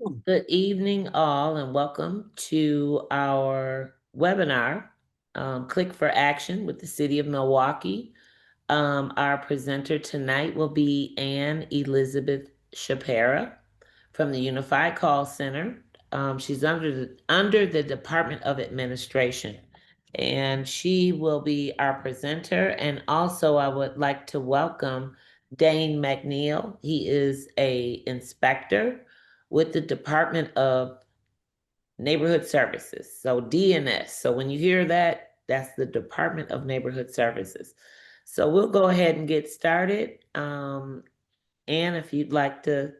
Good evening, all, and welcome to our webinar, Click for Action with the City of Milwaukee. Our presenter tonight will be Ann Elizabeth Shapira from the Unified Call Center. She's under the Department of Administration, and she will be our presenter. And also, I would like to welcome Dane McNeil. He is a inspector with the Department of Neighborhood Services, so DNS. So when you hear that, that's the Department of Neighborhood Services. So we'll go ahead and get started. Anne, if you'd like to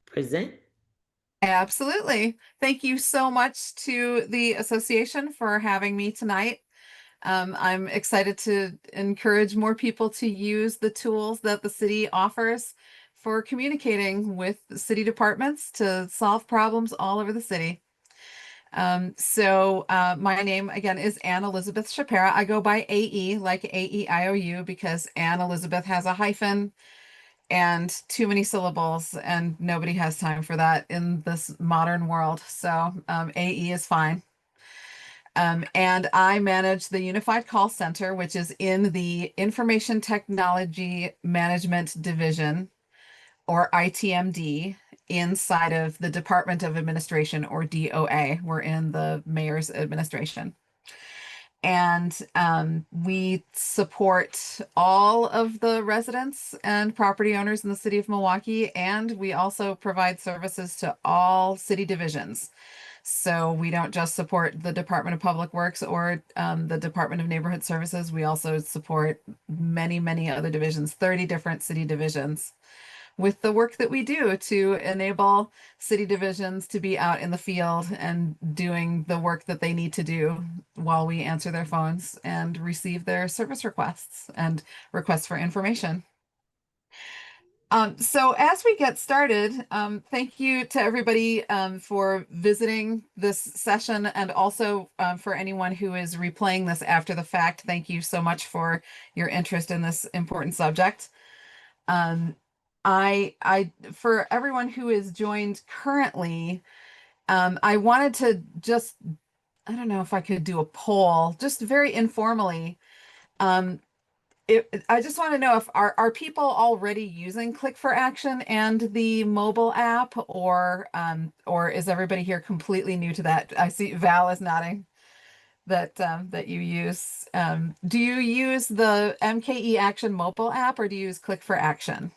present. Absolutely. Thank you so much to the association for having me tonight. I'm excited to encourage more people to use the tools that the city offers for communicating with city departments to solve problems all over the city. My name again is Ann Elizabeth Shapira. I go by AE, like AEIOU, because Ann Elizabeth has a hyphen and too many syllables, and nobody has time for that in this modern world. So AE is fine. And I manage the Unified Call Center, which is in the Information Technology Management Division, or ITMD, inside of the Department of Administration, or DOA. We're in the mayor's administration. And we support all of the residents and property owners in the city of Milwaukee, and we also provide services to all city divisions. So we don't just support the Department of Public Works or the Department of Neighborhood Services. We also support many, many other divisions, 30 different city divisions, with the work that we do to enable city divisions to be out in the field and doing the work that they need to do while we answer their phones and receive their service requests and requests for information. So as we get started, thank you to everybody for visiting this session, and also for anyone who is replaying this after the fact. Thank you so much for your interest in this important subject. Um, for everyone who is joined currently, I wanted to just, I don't know if I could do a poll, just very informally. Um, I just want to know if are people already using Click4Action and the mobile app, or is everybody here completely new to that? I see Val is nodding that you use. Do you use the MKE Action mobile app, or do you use Click4Action?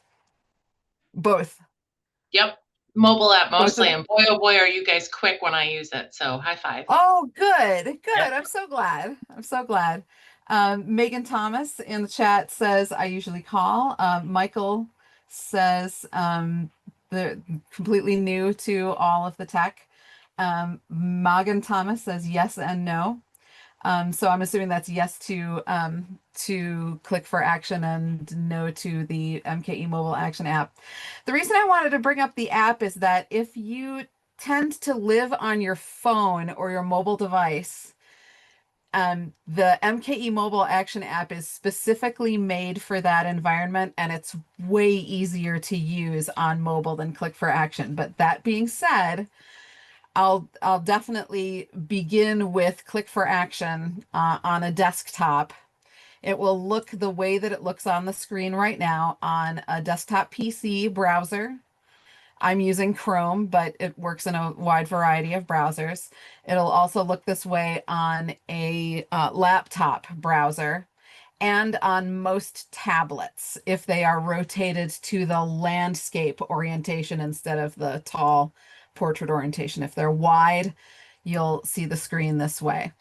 Both. Yep. Mobile app Both of mostly. them. And boy, oh boy, are you guys quick when I use it. So high five. Oh, good, good. Yep. I'm so glad. I'm so glad. Megan Thomas in the chat says, I usually call. Michael says they're completely new to all of the tech. Megan Thomas says yes and no. So I'm assuming that's yes to Click4Action and no to the MKE Mobile Action app. The reason I wanted to bring up the app is that if you tend to live on your phone or your mobile device, the MKE Mobile Action app is specifically made for that environment, and it's way easier to use on mobile than Click4Action. But that being said, I'll definitely begin with Click4Action on a desktop. It will look the way that it looks on the screen right now on a desktop PC browser. I'm using Chrome, but it works in a wide variety of browsers. It'll also look this way on a laptop browser and on most tablets if they are rotated to the landscape orientation instead of the tall portrait orientation. If they're wide, you'll see the screen this way.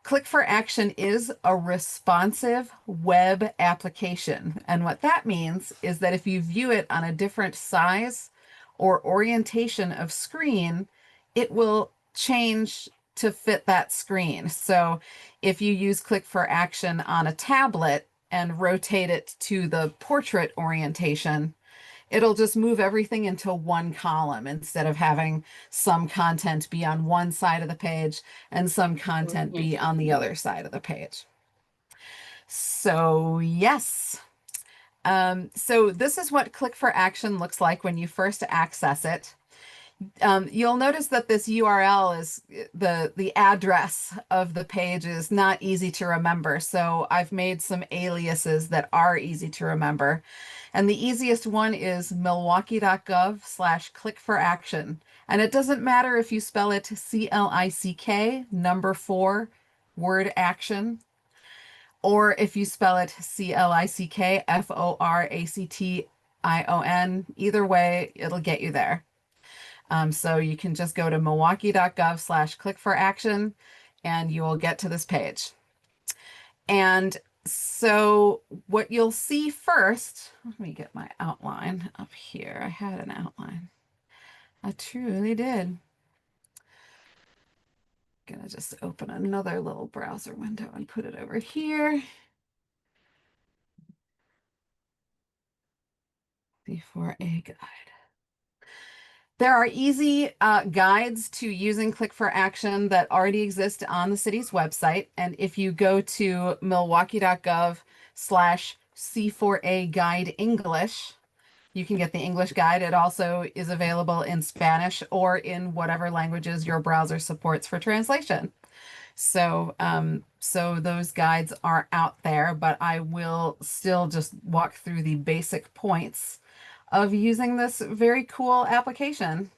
Click4Action is a responsive web application. And what that means is that if you view it on a different size or orientation of screen, it will change to fit that screen. So if you use Click4Action on a tablet and rotate it to the portrait orientation, it'll just move everything into one column instead of having some content be on one side of the page and some content be on the other side of the page. So yes. So this is what Click4Action looks like when you first access it. You'll notice that this URL is the address of the page is not easy to remember. So I've made some aliases that are easy to remember. And the easiest one is milwaukee.gov/click4action. And it doesn't matter if you spell it CLICK, number 4, word action, or if you spell it CLICKFORACTION. Either way, it'll get you there. So you can just go to milwaukee.gov/click4action and you will get to this page. And so what you'll see first, let me get my outline up here. I had an outline. I truly did. Gonna just open another little browser window and put it over here. Before a guide. There are easy guides to using Click4Action that already exist on the city's website. And if you go to milwaukee.gov/C4A guide English, you can get the English guide. It also is available in Spanish or in whatever languages your browser supports for translation. So, so those guides are out there, but I will still just walk through the basic points of using this very cool application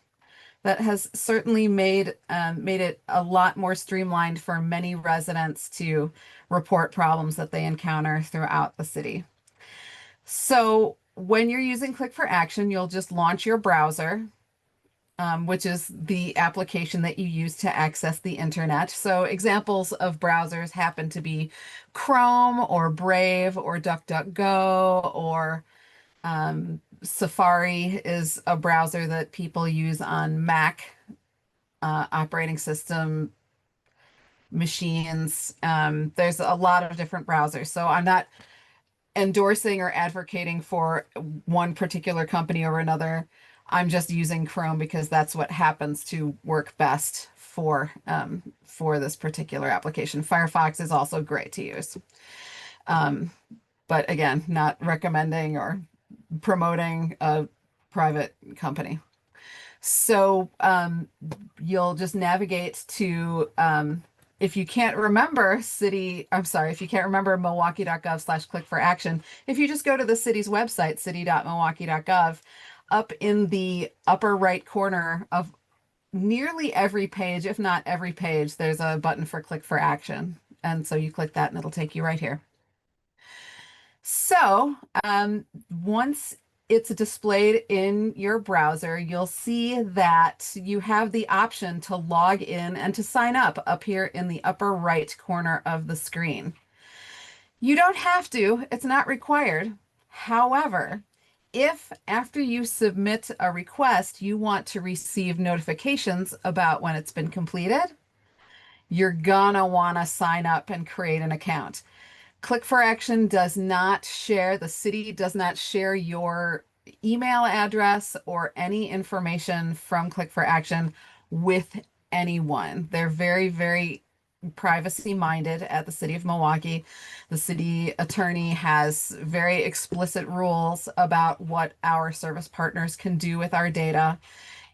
that has certainly made it a lot more streamlined for many residents to report problems that they encounter throughout the city. So when you're using Click4Action, you'll just launch your browser, which is the application that you use to access the internet. So examples of browsers happen to be Chrome or Brave or DuckDuckGo or Safari is a browser that people use on Mac operating system machines. There's a lot of different browsers. So I'm not endorsing or advocating for one particular company or another. I'm just using Chrome because that's what happens to work best for this particular application. Firefox is also great to use. But again, not recommending or promoting a private company. So you'll just navigate to, if you can't remember if you can't remember milwaukee.gov/click4action, if you just go to the city's website, city.milwaukee.gov, up in the upper right corner of nearly every page, if not every page, there's a button for Click4Action. And so you click that and it'll take you right here. So once it's displayed in your browser, you'll see that you have the option to log in and to sign up here in the upper right corner of the screen. You don't have to, it's not required. However, if after you submit a request, you want to receive notifications about when it's been completed, you're gonna wanna sign up and create an account. Click4Action does not share, the city does not share your email address or any information from Click4Action with anyone. They're very, very privacy minded at the City of Milwaukee. The city attorney has very explicit rules about what our service partners can do with our data,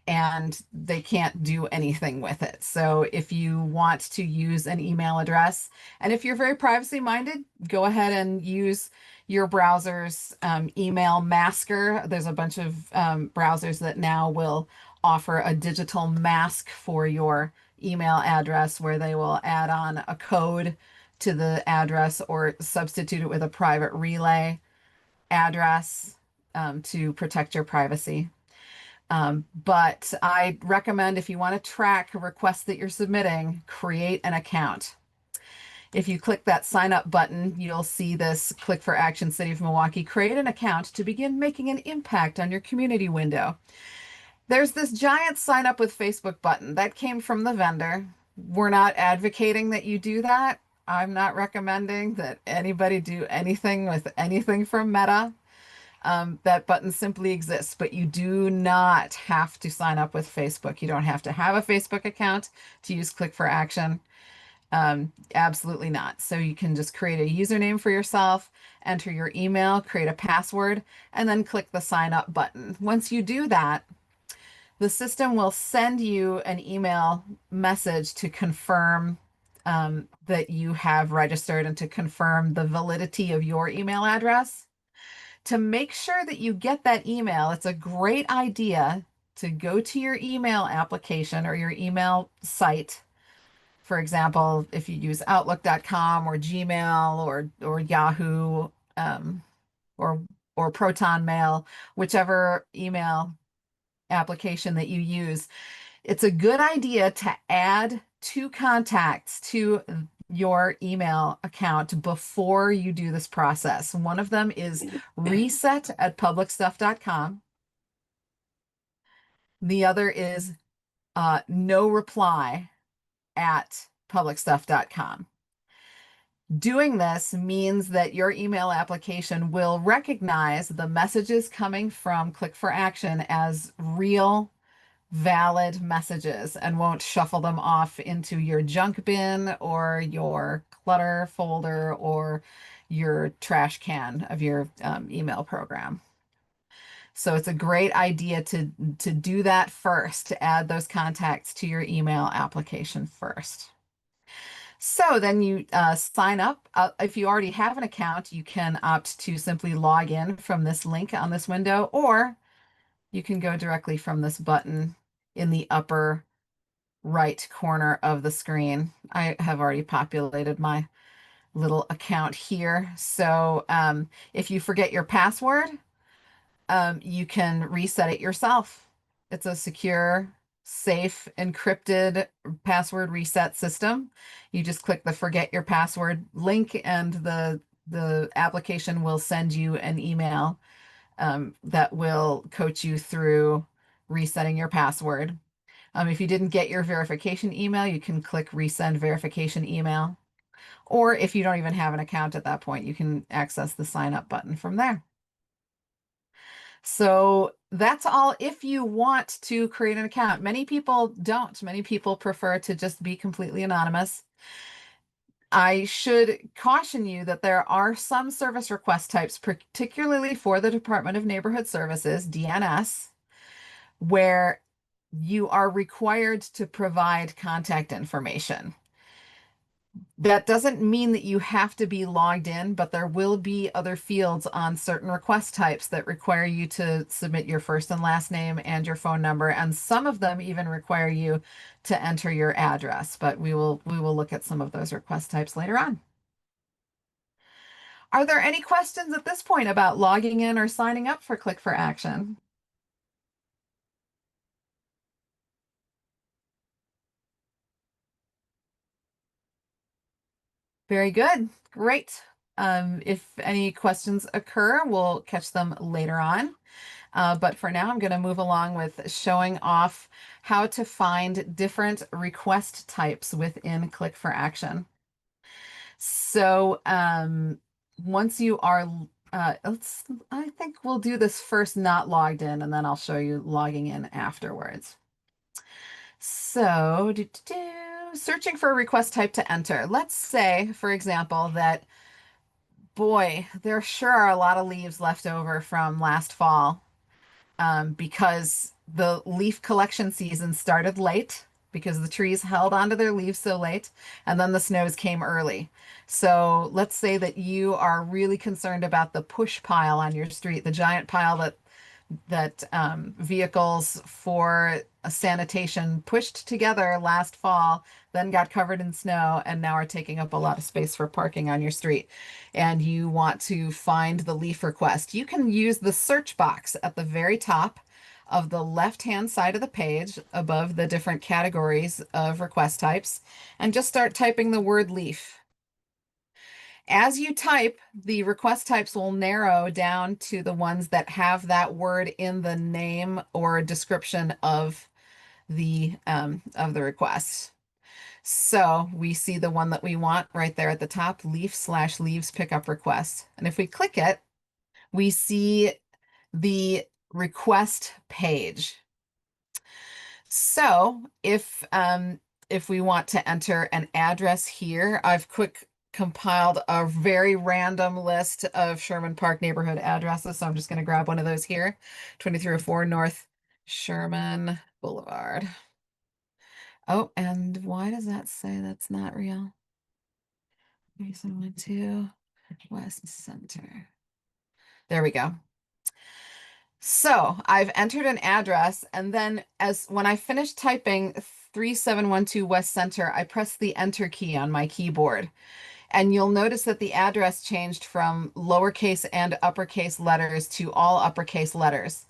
and they can't do anything with it. So if you want to use an email address, and if you're very privacy minded, go ahead and use your browser's email masker. There's a bunch of browsers that now will offer a digital mask for your email address where they will add on a code to the address or substitute it with a private relay address to protect your privacy. But I recommend, if you want to track requests that you're submitting, create an account. If you click that sign up button, you'll see this Click4Action City of Milwaukee, create an account to begin making an impact on your community window. There's this giant sign up with Facebook button that came from the vendor. We're not advocating that you do that. I'm not recommending that anybody do anything with anything from Meta. That button simply exists, but you do not have to sign up with Facebook. You don't have to have a Facebook account to use Click4Action. Absolutely not. So you can just create a username for yourself, enter your email, create a password, and then click the sign up button. Once you do that, the system will send you an email message to confirm that you have registered and to confirm the validity of your email address. To make sure that you get that email, it's a great idea to go to your email application or your email site. For example, if you use Outlook.com or Gmail or Yahoo or Proton Mail, whichever email application that you use, it's a good idea to add two contacts to your email account before you do this process. One of them is reset@publicstuff.com. The other is no reply at publicstuff.com. Doing this means that your email application will recognize the messages coming from Click4Action as real, valid messages and won't shuffle them off into your junk bin or your clutter folder or your trash can of your email program. So it's a great idea to do that first, to add those contacts to your email application first. So then you sign up. If you already have an account, you can opt to simply log in from this link on this window, or you can go directly from this button in the upper right corner of the screen. I have already populated my little account here. So if you forget your password, you can reset it yourself. It's a secure, safe, encrypted password reset system. You just click the forget your password link and the application will send you an email that will coach you through resetting your password. If you didn't get your verification email, you can click resend verification email. Or if you don't even have an account at that point, you can access the sign up button from there. So that's all if you want to create an account. Many people don't. Many people prefer to just be completely anonymous. I should caution you that there are some service request types, particularly for the Department of Neighborhood Services, DNS, where you are required to provide contact information. That doesn't mean that you have to be logged in, but there will be other fields on certain request types that require you to submit your first and last name and your phone number, and some of them even require you to enter your address, but we will look at some of those request types later on. Are there any questions at this point about logging in or signing up for Click4Action? Very good. Great. If any questions occur, we'll catch them later on. But for now, I'm going to move along with showing off how to find different request types within Click4Action. So once you are, I think we'll do this first not logged in, and then I'll show you logging in afterwards. So searching for a request type to enter. Let's say, for example, that, boy, there sure are a lot of leaves left over from last fall. Because the leaf collection season started late because the trees held onto their leaves so late, and then the snows came early. So let's say that you are really concerned about the push pile on your street, the giant pile that vehicles for sanitation pushed together last fall, then got covered in snow, and now are taking up a lot of space for parking on your street. And you want to find the leaf request. You can use the search box at the very top of the left-hand side of the page above the different categories of request types and just start typing the word leaf. As you type, the request types will narrow down to the ones that have that word in the name or description of the request. So we see the one that we want right there at the top, leaf/leaves pickup request. And if we click it, we see the request page. So if we want to enter an address here, I've compiled a very random list of Sherman Park neighborhood addresses. So I'm just going to grab one of those here, 2304 North Sherman Boulevard. Oh, and why does that say that's not real? 3712 West Center. There we go. So I've entered an address, and then when I finish typing 3712 West Center, I press the enter key on my keyboard. And you'll notice that the address changed from lowercase and uppercase letters to all uppercase letters.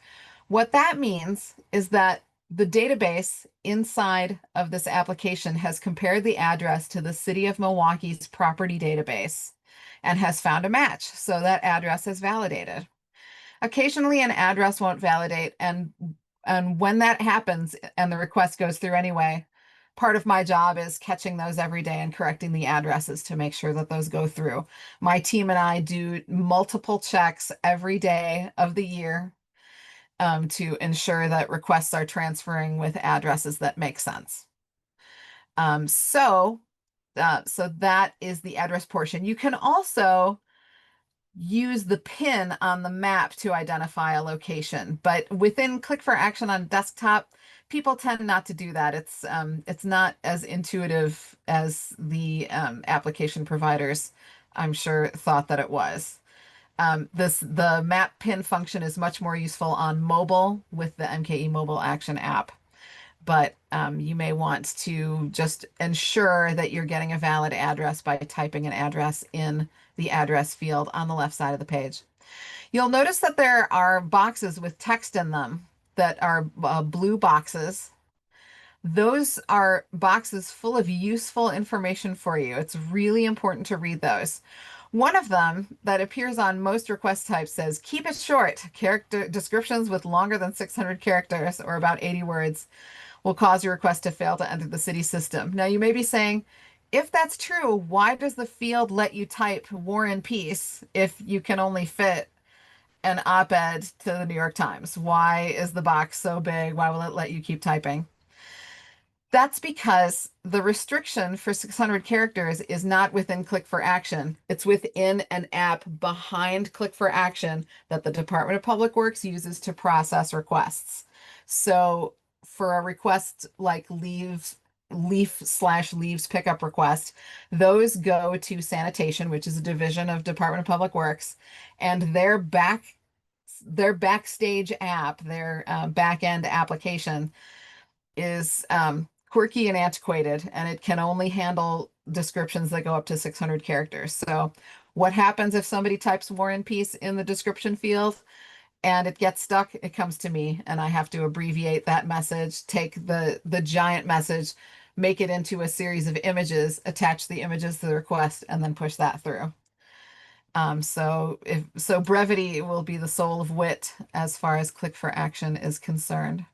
What that means is that the database inside of this application has compared the address to the City of Milwaukee's property database and has found a match. So that address is validated. Occasionally an address won't validate, and when that happens and the request goes through anyway, part of my job is catching those every day and correcting the addresses to make sure that those go through. My team and I do multiple checks every day of the year to ensure that requests are transferring with addresses that make sense. So that is the address portion. You can also use the pin on the map to identify a location, but within Click4Action on desktop, people tend not to do that. It's not as intuitive as the application providers, I'm sure, thought that it was. The map pin function is much more useful on mobile with the MKE mobile action app, but you may want to just ensure that you're getting a valid address by typing an address in the address field on the left side of the page. You'll notice that there are boxes with text in them that are blue boxes. Those are boxes full of useful information for you. It's really important to read those. One of them that appears on most request types says, keep it short. Character descriptions with longer than 600 characters or about 80 words will cause your request to fail to enter the city system. Now you may be saying, if that's true, why does the field let you type War and Peace if you can only fit an op-ed to the New York Times? Why is the box so big? Why will it let you keep typing? That's because the restriction for 600 characters is not within Click4Action. It's within an app behind Click4Action that the Department of Public Works uses to process requests. So for a request like leaf/leaves pickup request, those go to sanitation, which is a division of Department of Public Works, and their backstage app, their back end application is quirky and antiquated, and it can only handle descriptions that go up to 600 characters. So what happens if somebody types War and Peace in the description field and it gets stuck? It comes to me, and I have to abbreviate that message, take the giant message, make it into a series of images, attach the images to the request, and then push that through. So brevity will be the soul of wit as far as Click4Action is concerned.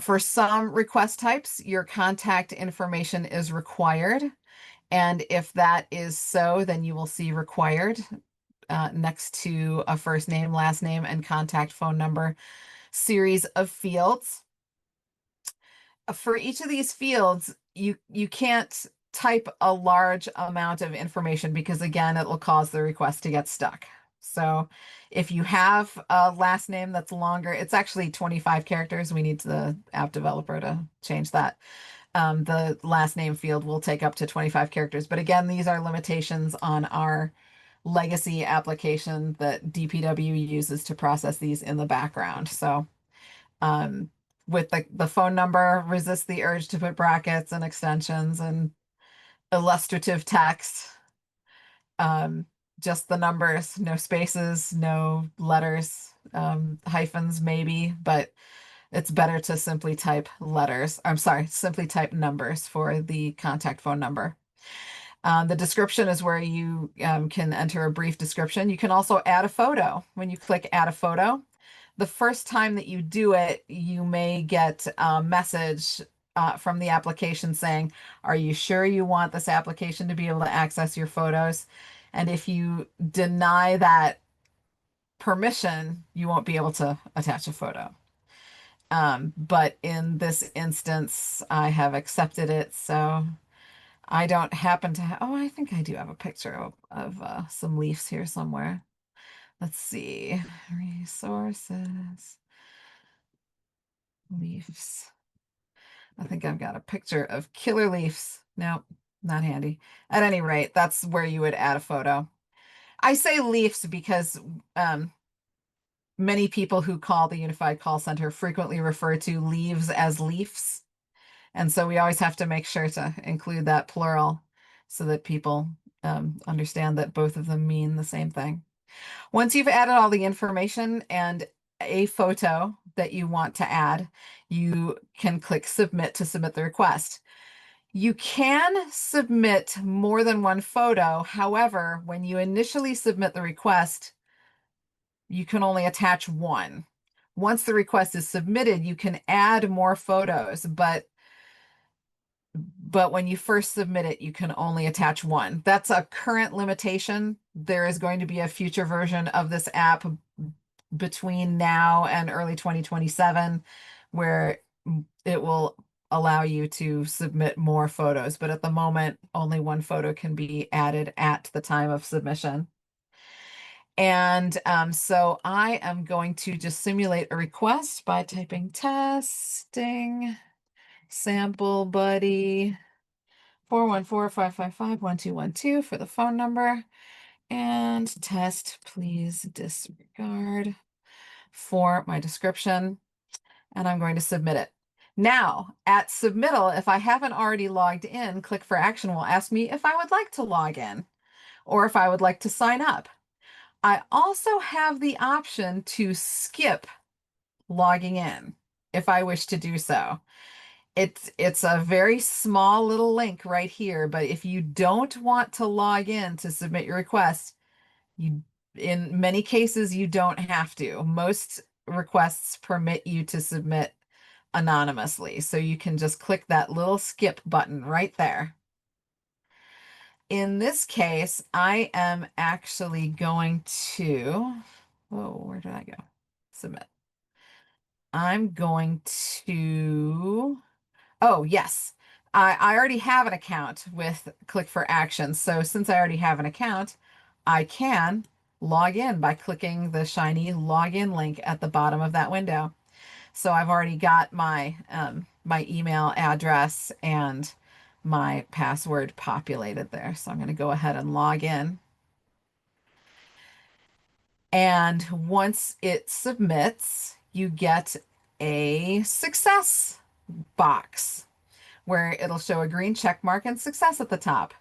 For some request types, your contact information is required. And if that is so, then you will see required next to a first name, last name, and contact phone number series of fields. For each of these fields, you can't type a large amount of information because, again, it will cause the request to get stuck. So if you have a last name that's longer, it's actually 25 characters. We need the app developer to change that. The last name field will take up to 25 characters. But again, these are limitations on our legacy application that DPW uses to process these in the background. So with the phone number, resist the urge to put brackets and extensions and illustrative text. Just the numbers, no spaces, no letters, hyphens maybe, but it's better to simply type letters. I'm sorry, simply type numbers for the contact phone number. The description is where you can enter a brief description. You can also add a photo. When you click add a photo, the first time that you do it, you may get a message from the application saying, are you sure you want this application to be able to access your photos? And if you deny that permission, you won't be able to attach a photo. But in this instance, I have accepted it. So I don't happen to have, oh, I think I do have a picture of some leaves here somewhere. Let's see, resources. leaves. I think I've got a picture of killer leaves. Nope, not handy. At any rate, that's where you would add a photo. I say leaves because many people who call the Unified Call Center frequently refer to leaves as leafs. And so we always have to make sure to include that plural so that people understand that both of them mean the same thing. Once you've added all the information and a photo that you want to add, you can click submit to submit the request. You can submit more than one photo. However, when you initially submit the request, you can only attach one. Once the request is submitted, you can add more photos, but when you first submit it, you can only attach one. That's a current limitation. There is going to be a future version of this app between now and early 2027 where it will allow you to submit more photos, but at the moment, only one photo can be added at the time of submission. And so I am going to just simulate a request by typing testing sample buddy 414-555-1212 for the phone number, and test please disregard for my description, and I'm going to submit it. Now, at submittal, if I haven't already logged in, Click4Action will ask me if I would like to log in or if I would like to sign up. I also have the option to skip logging in if I wish to do so. It's a very small little link right here, but if you don't want to log in to submit your request, in many cases you don't have to. Most requests permit you to submit anonymously, so you can just click that little skip button right there. In this case, I am actually going to, whoa, where did I go? Submit. I'm going to, oh, yes. I already have an account with Click4Action. So since I already have an account, I can log in by clicking the shiny login link at the bottom of that window. So I've already got my my email address and my password populated there. So I'm going to go ahead and log in. And once it submits, you get a success box where it'll show a green check mark and success at the top.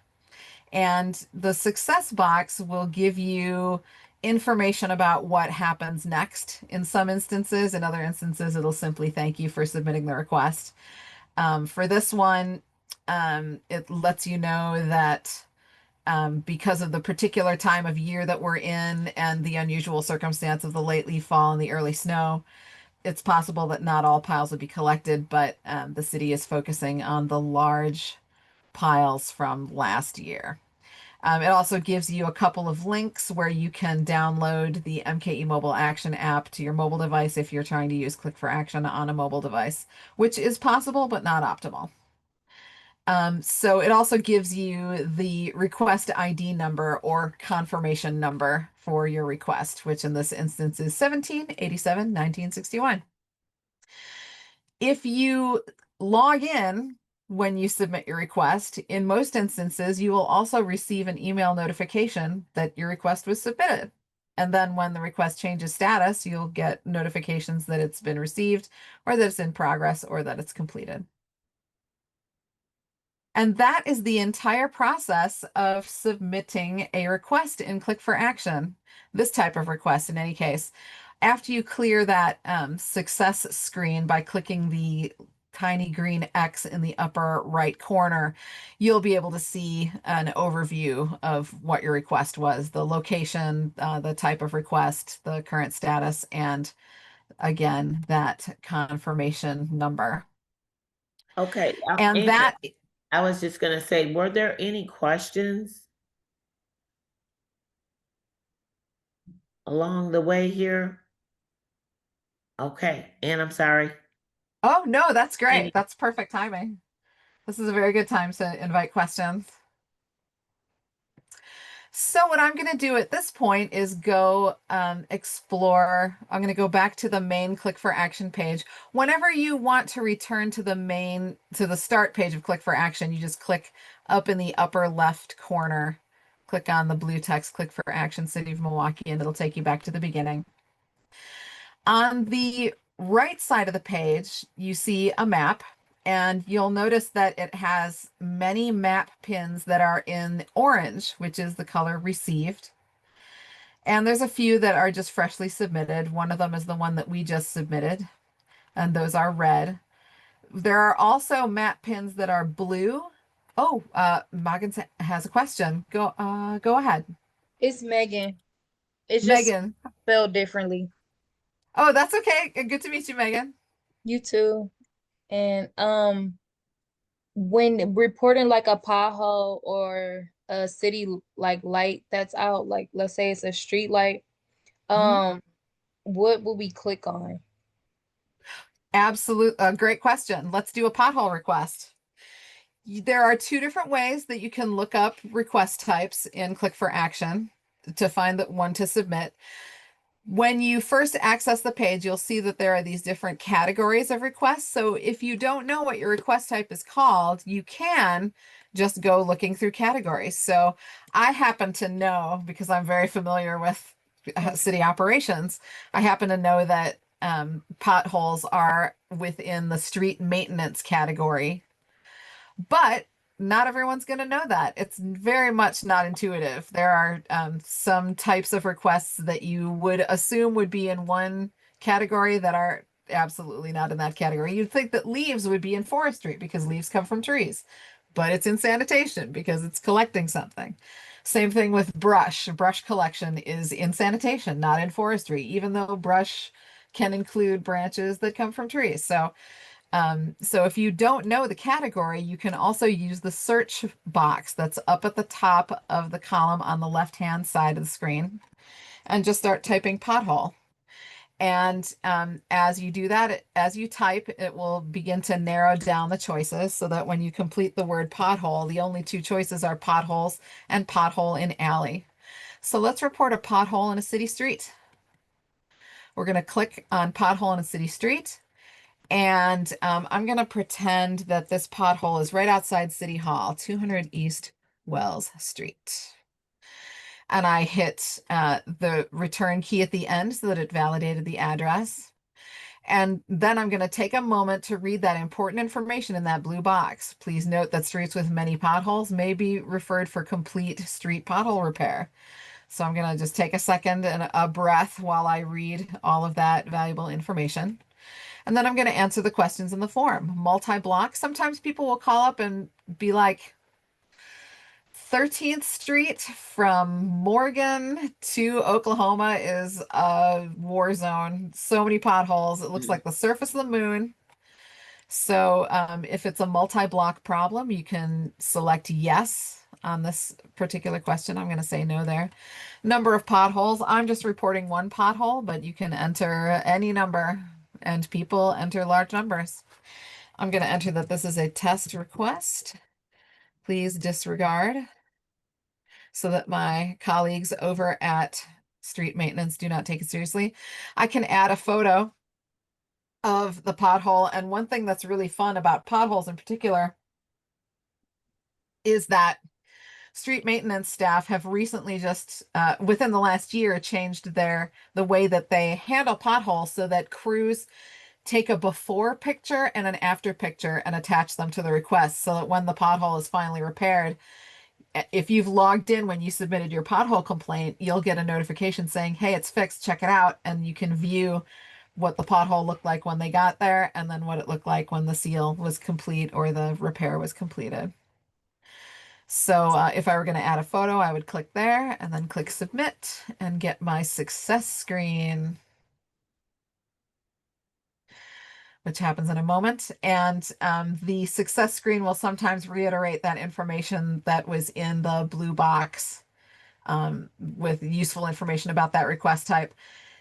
And the success box will give you information about what happens next in some instances. In other instances, it'll simply thank you for submitting the request. For this one, it lets you know that because of the particular time of year that we're in and the unusual circumstance of the late leaf fall and the early snow, it's possible that not all piles will be collected, but the city is focusing on the large piles from last year. It also gives you a couple of links where you can download the MKE Mobile Action app to your mobile device if you're trying to use Click4Action on a mobile device, which is possible but not optimal. So it also gives you the request ID number or confirmation number for your request, which in this instance is 1787-1961. If you log in when you submit your request, in most instances, you will also receive an email notification that your request was submitted. And then when the request changes status, you'll get notifications that it's been received or that it's in progress or that it's completed. And that is the entire process of submitting a request in Click4Action, this type of request in any case. After you clear that success screen by clicking the tiny green X in the upper right corner, you'll be able to see an overview of what your request was, the location, the type of request, the current status, and again, that confirmation number. Okay. And that I was just going to say, were there any questions along the way here? Okay. And I'm sorry. Oh, no, that's great. Any- That's perfect timing. This is a very good time to invite questions. So what I'm going to do at this point is go explore. I'm going to go back to the main Click4Action page. Whenever you want to return to the start page of Click4Action, you just click up in the upper left corner, click on the blue text Click4Action City of Milwaukee, and it'll take you back to the beginning. On the right side of the page, you see a map, and you'll notice that it has many map pins that are in orange, which is the color received. And there's a few that are just freshly submitted. One of them is the one that we just submitted, and those are red. There are also map pins that are blue. Oh, Megan has a question. Go ahead. It's Megan. It's just Megan. spelled differently. Oh, that's okay. Good to meet you, Megan. You too. And when reporting like a pothole or a city like light that's out, like let's say it's a street light, Mhm. what will we click on? Absolute, great question. Let's do a pothole request. There are two different ways that you can look up request types in Click4Action to find the one to submit. When you first access the page, you'll see that there are these different categories of requests. So if you don't know what your request type is called, you can just go looking through categories. So I happen to know, because I'm very familiar with city operations, I happen to know that potholes are within the street maintenance category, but not everyone's going to know that. It's very much not intuitive. There are some types of requests that you would assume would be in one category that are absolutely not in that category. You'd think that leaves would be in forestry because leaves come from trees, but it's in sanitation because it's collecting something. Same thing with brush. Brush collection is in sanitation, not in forestry, even though brush can include branches that come from trees. So if you don't know the category, you can also use the search box that's up at the top of the column on the left-hand side of the screen and just start typing pothole. And as you do that, as you type, it will begin to narrow down the choices so that when you complete the word pothole, the only two choices are potholes and pothole in alley. So let's report a pothole in a city street. We're going to click on pothole in a city street. And I'm going to pretend that this pothole is right outside City Hall, 200 East Wells Street. And I hit the return key at the end so that it validated the address. And then I'm going to take a moment to read that important information in that blue box. Please note that streets with many potholes may be referred for complete street pothole repair. So I'm going to just take a second and a breath while I read all of that valuable information. And then I'm going to answer the questions in the form. Multi-block. Sometimes people will call up and be like, 13th Street from Morgan to Oklahoma is a war zone. So many potholes. It looks like the surface of the moon. So if it's a multi-block problem, you can select yes on this particular question. I'm going to say no there. Number of potholes. I'm just reporting one pothole, but you can enter any number, and people enter large numbers. I'm going to enter that this is a test request. Please disregard so that my colleagues over at street maintenance do not take it seriously. I can add a photo of the pothole. And one thing that's really fun about potholes in particular is that street maintenance staff have recently just within the last year changed the way that they handle potholes so that crews take a before picture and an after picture and attach them to the request so that when the pothole is finally repaired, if you've logged in when you submitted your pothole complaint, you'll get a notification saying, hey, it's fixed, check it out. And you can view what the pothole looked like when they got there and then what it looked like when the seal was complete or the repair was completed. So if I were going to add a photo, I would click there and then click submit and get my success screen, which happens in a moment. And the success screen will sometimes reiterate that information that was in the blue box with useful information about that request type.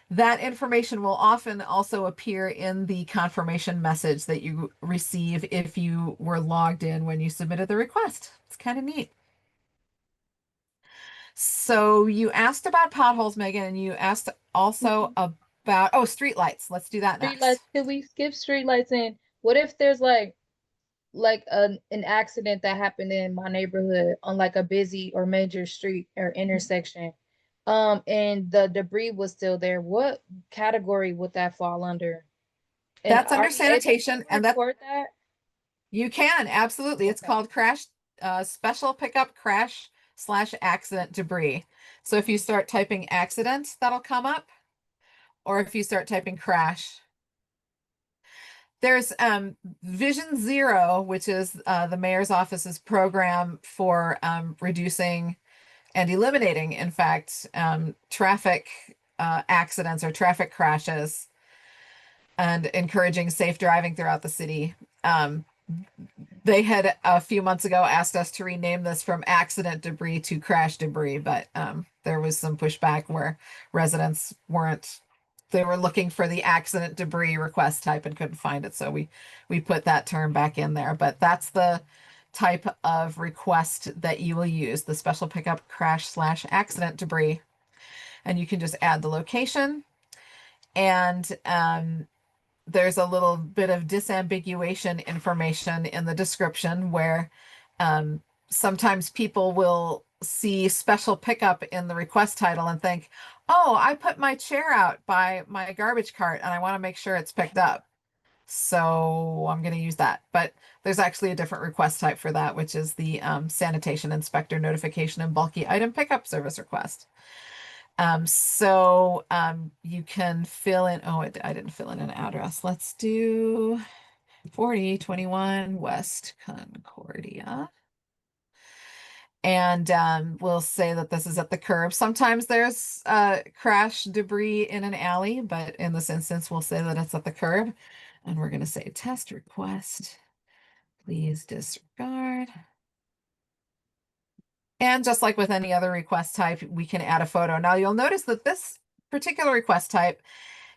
That information will often also appear in the confirmation message that you receive if you were logged in when you submitted the request. It's kind of neat. So you asked about potholes, Megan, and you asked also about, oh, streetlights. Let's do that Streetlights. next. Could we skip streetlights and what if there's like an accident that happened in my neighborhood on like a busy or major street or intersection, and the debris was still there? What category would that fall under? And That's are under we able to sanitation, and that report that? you can, absolutely. It's Okay. called special pickup crash/accident debris. So if you start typing accident, that'll come up, or if you start typing crash. There's Vision Zero, which is the mayor's office's program for reducing and eliminating, in fact, traffic accidents or traffic crashes and encouraging safe driving throughout the city. They had a few months ago asked us to rename this from accident debris to crash debris, but there was some pushback where residents weren't, they were looking for the accident debris request type and couldn't find it. So we put that term back in there, but that's the type of request that you will use, the special pickup crash/accident debris. And you can just add the location, and there's a little bit of disambiguation information in the description where sometimes people will see special pickup in the request title and think, oh, I put my chair out by my garbage cart and I want to make sure it's picked up. So I'm going to use that. But there's actually a different request type for that, which is the sanitation inspector notification and bulky item pickup service request. You can fill in, oh, I didn't fill in an address. Let's do 4021 West Concordia. And we'll say that this is at the curb. Sometimes there's crash debris in an alley, but in this instance, we'll say that it's at the curb. And we're going to say test request. Please disregard. And just like with any other request type, we can add a photo. Now you'll notice that this particular request type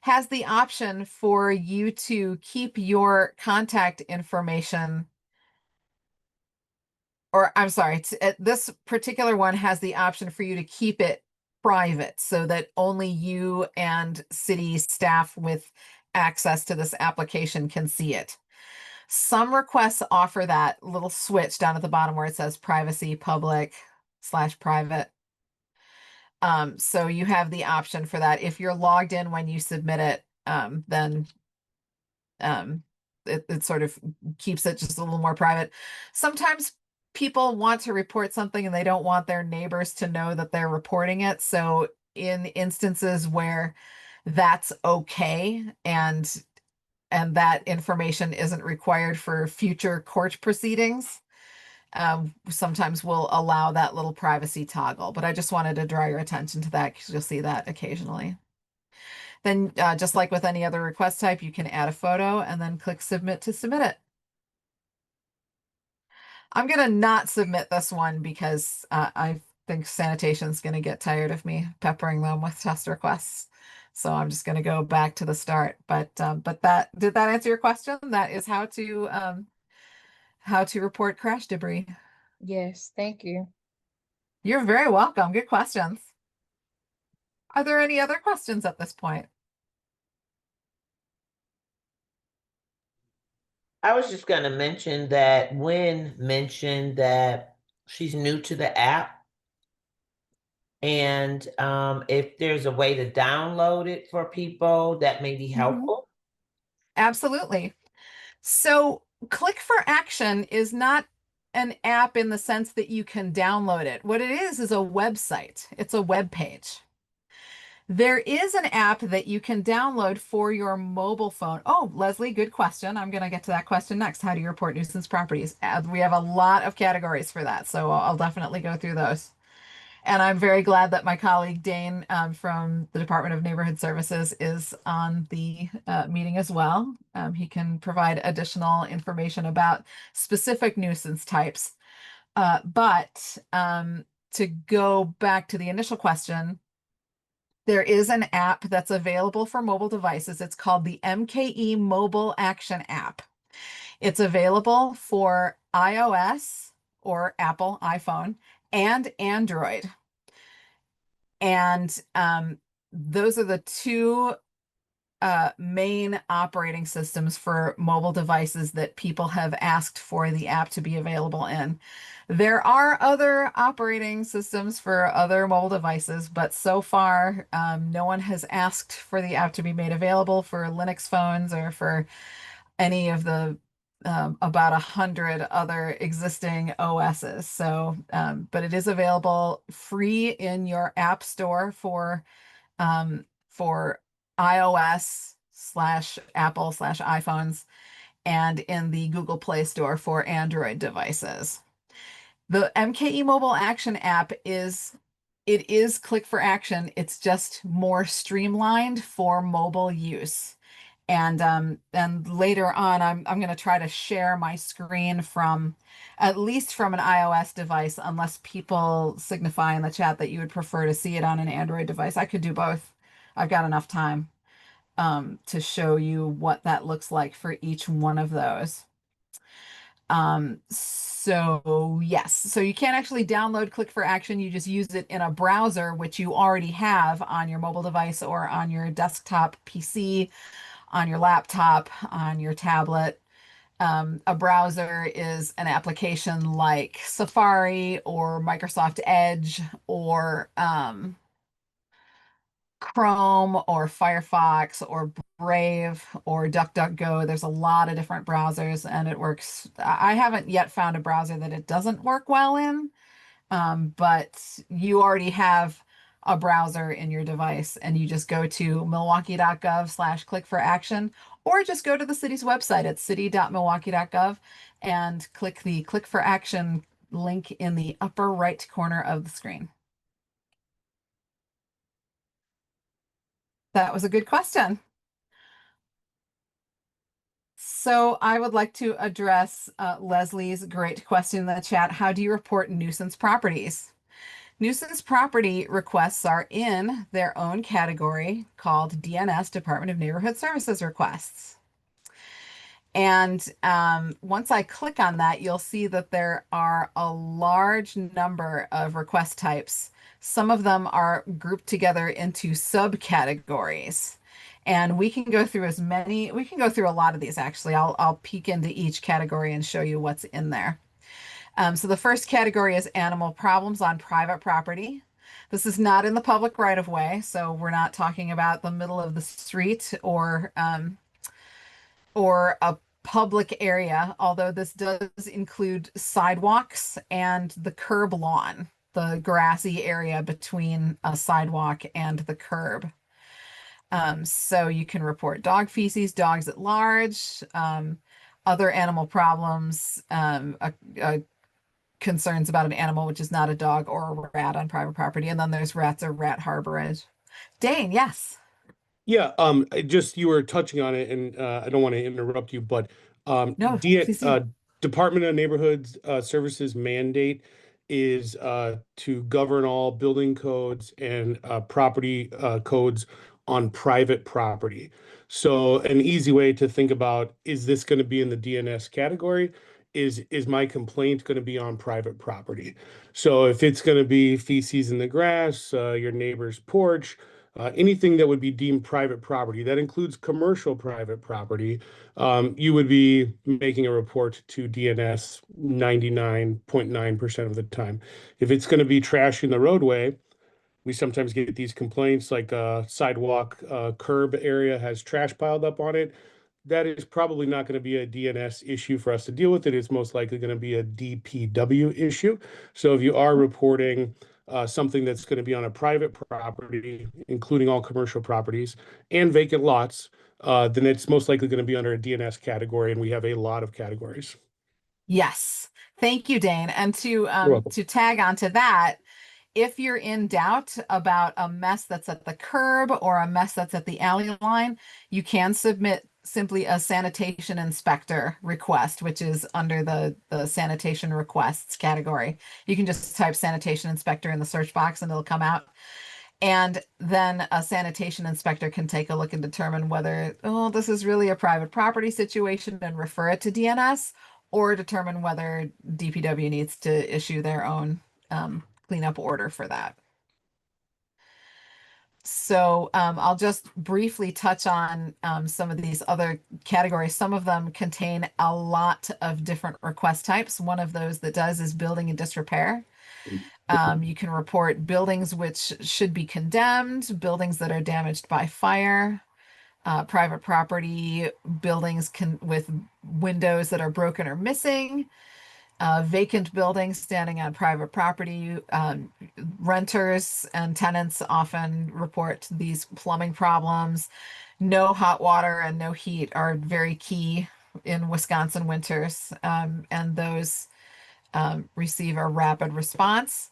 has the option for you to keep your contact information, or I'm sorry, this particular one has the option for you to keep it private so that only you and city staff with access to this application can see it. Some requests offer that little switch down at the bottom where it says privacy, public/private. So you have the option for that. If you're logged in when you submit it, then it sort of keeps it just a little more private. Sometimes people want to report something and they don't want their neighbors to know that they're reporting it. So in instances where that's okay and that information isn't required for future court proceedings, sometimes we'll allow that little privacy toggle. But I just wanted to draw your attention to that because you'll see that occasionally. Then just like with any other request type, you can add a photo and then click submit to submit it. I'm going to not submit this one because I think sanitation's going to get tired of me peppering them with test requests. So I'm just going to go back to the start. But that did that answer your question? That is how to report crash debris. Yes, thank you. You're very welcome. Good questions. Are there any other questions at this point? I was just going to mention that Wynn mentioned that she's new to the app. And if there's a way to download it for people, that may be helpful. Absolutely. So Click4Action is not an app in the sense that you can download it. What it is a website. It's a web page. There is an app that you can download for your mobile phone. Oh, Leslie, good question. I'm going to get to that question next. How do you report nuisance properties? We have a lot of categories for that, so I'll definitely go through those. And I'm very glad that my colleague Dane from the Department of Neighborhood Services is on the meeting as well. He can provide additional information about specific nuisance types. But to go back to the initial question, there is an app that's available for mobile devices. It's called the MKE Mobile Action App. It's available for iOS or Apple iPhone and Android. And those are the two main operating systems for mobile devices that people have asked for the app to be available in. There are other operating systems for other mobile devices, but so far, no one has asked for the app to be made available for Linux phones or for any of the about 100 other existing OSs. So, but it is available free in your app store for iOS slash Apple slash iPhones and in the Google Play Store for Android devices. The MKE Mobile Action app is Click4Action. It's just more streamlined for mobile use. And later on, I'm going to try to share my screen from at least from an iOS device, unless people signify in the chat that you would prefer to see it on an Android device. I could do both. I've got enough time to show you what that looks like for each one of those. So yes, so you can't actually download Click4Action. You just use it in a browser, which you already have on your mobile device or on your desktop PC, on your laptop, on your tablet. A browser is an application like Safari or Microsoft Edge or Chrome or Firefox or Brave or DuckDuckGo. There's a lot of different browsers and it works. I haven't yet found a browser that it doesn't work well in, but you already have a browser in your device and you just go to milwaukee.gov/click4action or just go to the city's website at city.milwaukee.gov and click the Click4Action link in the upper right corner of the screen. That was a good question. So I would like to address Leslie's great question in the chat. How do you report nuisance properties? Nuisance property requests are in their own category called DNS, Department of Neighborhood Services requests. And once I click on that, you'll see that there are a large number of request types. Some of them are grouped together into subcategories. And we can go through we can go through a lot of these actually. I'll peek into each category and show you what's in there. So the first category is animal problems on private property. This is not in the public right of way, so we're not talking about the middle of the street or a public area, although this does include sidewalks and the curb lawn, the grassy area between a sidewalk and the curb. So you can report dog feces, dogs at large, other animal problems, concerns about an animal which is not a dog or a rat on private property, and then there's rats or rat harborage. Dane, yes. Yeah, you were touching on it, and I don't want to interrupt you, but No, D please do. Department of Neighborhood Services mandate is to govern all building codes and property codes on private property. So an easy way to think about, is this going to be in the DNS category? Is my complaint going to be on private property? So if it's going to be feces in the grass, your neighbor's porch, anything that would be deemed private property, that includes commercial private property, you would be making a report to DNS 99.9% of the time. If it's going to be trashing the roadway, we sometimes get these complaints like a sidewalk curb area has trash piled up on it. That is probably not going to be a DNS issue for us to deal with. It is most likely going to be a DPW issue. So if you are reporting something that's going to be on a private property, including all commercial properties and vacant lots, then it's most likely going to be under a DNS category, and we have a lot of categories. Yes. Thank you, Dane. And You're welcome. to tag onto that, if you're in doubt about a mess that's at the curb or a mess that's at the alley line, you can submit simply a sanitation inspector request, which is under the sanitation requests category. You can just type sanitation inspector in the search box and it'll come out. And then a sanitation inspector can take a look and determine whether, oh, this is really a private property situation and refer it to DNS, or determine whether DPW needs to issue their own cleanup order for that. So I'll just briefly touch on some of these other categories. Some of them contain a lot of different request types. One of those that does is building in disrepair. You can report buildings which should be condemned, buildings that are damaged by fire, private property, buildings with windows that are broken or missing, vacant buildings standing on private property. Renters and tenants often report these plumbing problems. No hot water and no heat are very key in Wisconsin winters, and those receive a rapid response.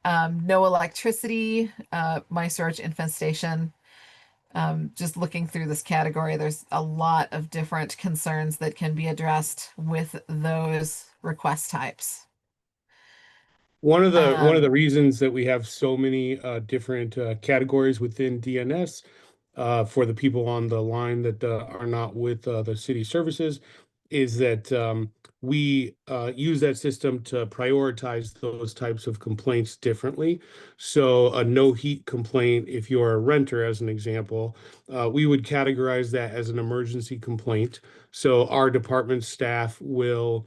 No electricity, mice roach infestation. Just looking through this category, there's a lot of different concerns that can be addressed with those request types. One of the reasons that we have so many different categories within DNS for the people on the line that are not with the city services is that we use that system to prioritize those types of complaints differently. So a no heat complaint, if you're a renter, as an example, we would categorize that as an emergency complaint. So our department staff will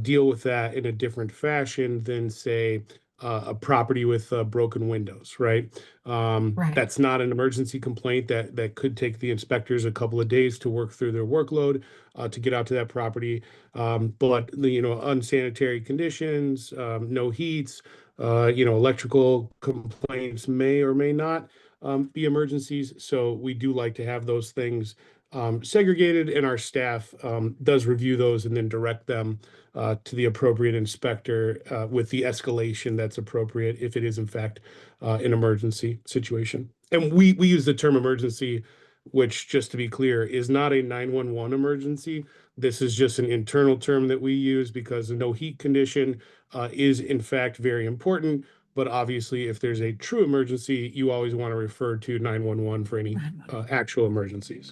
deal with that in a different fashion than, say, a property with broken windows, right? Right. That's not an emergency complaint that could take the inspectors a couple of days to work through their workload to get out to that property. But unsanitary conditions, no heats, electrical complaints may or may not be emergencies. So we do like to have those things segregated, and our staff does review those and then direct them to the appropriate inspector with the escalation that's appropriate if it is in fact an emergency situation. And we use the term emergency, which, just to be clear, is not a 911 emergency. This is just an internal term that we use because a no heat condition is in fact very important. But obviously, if there's a true emergency, you always want to refer to 911 for any actual emergencies.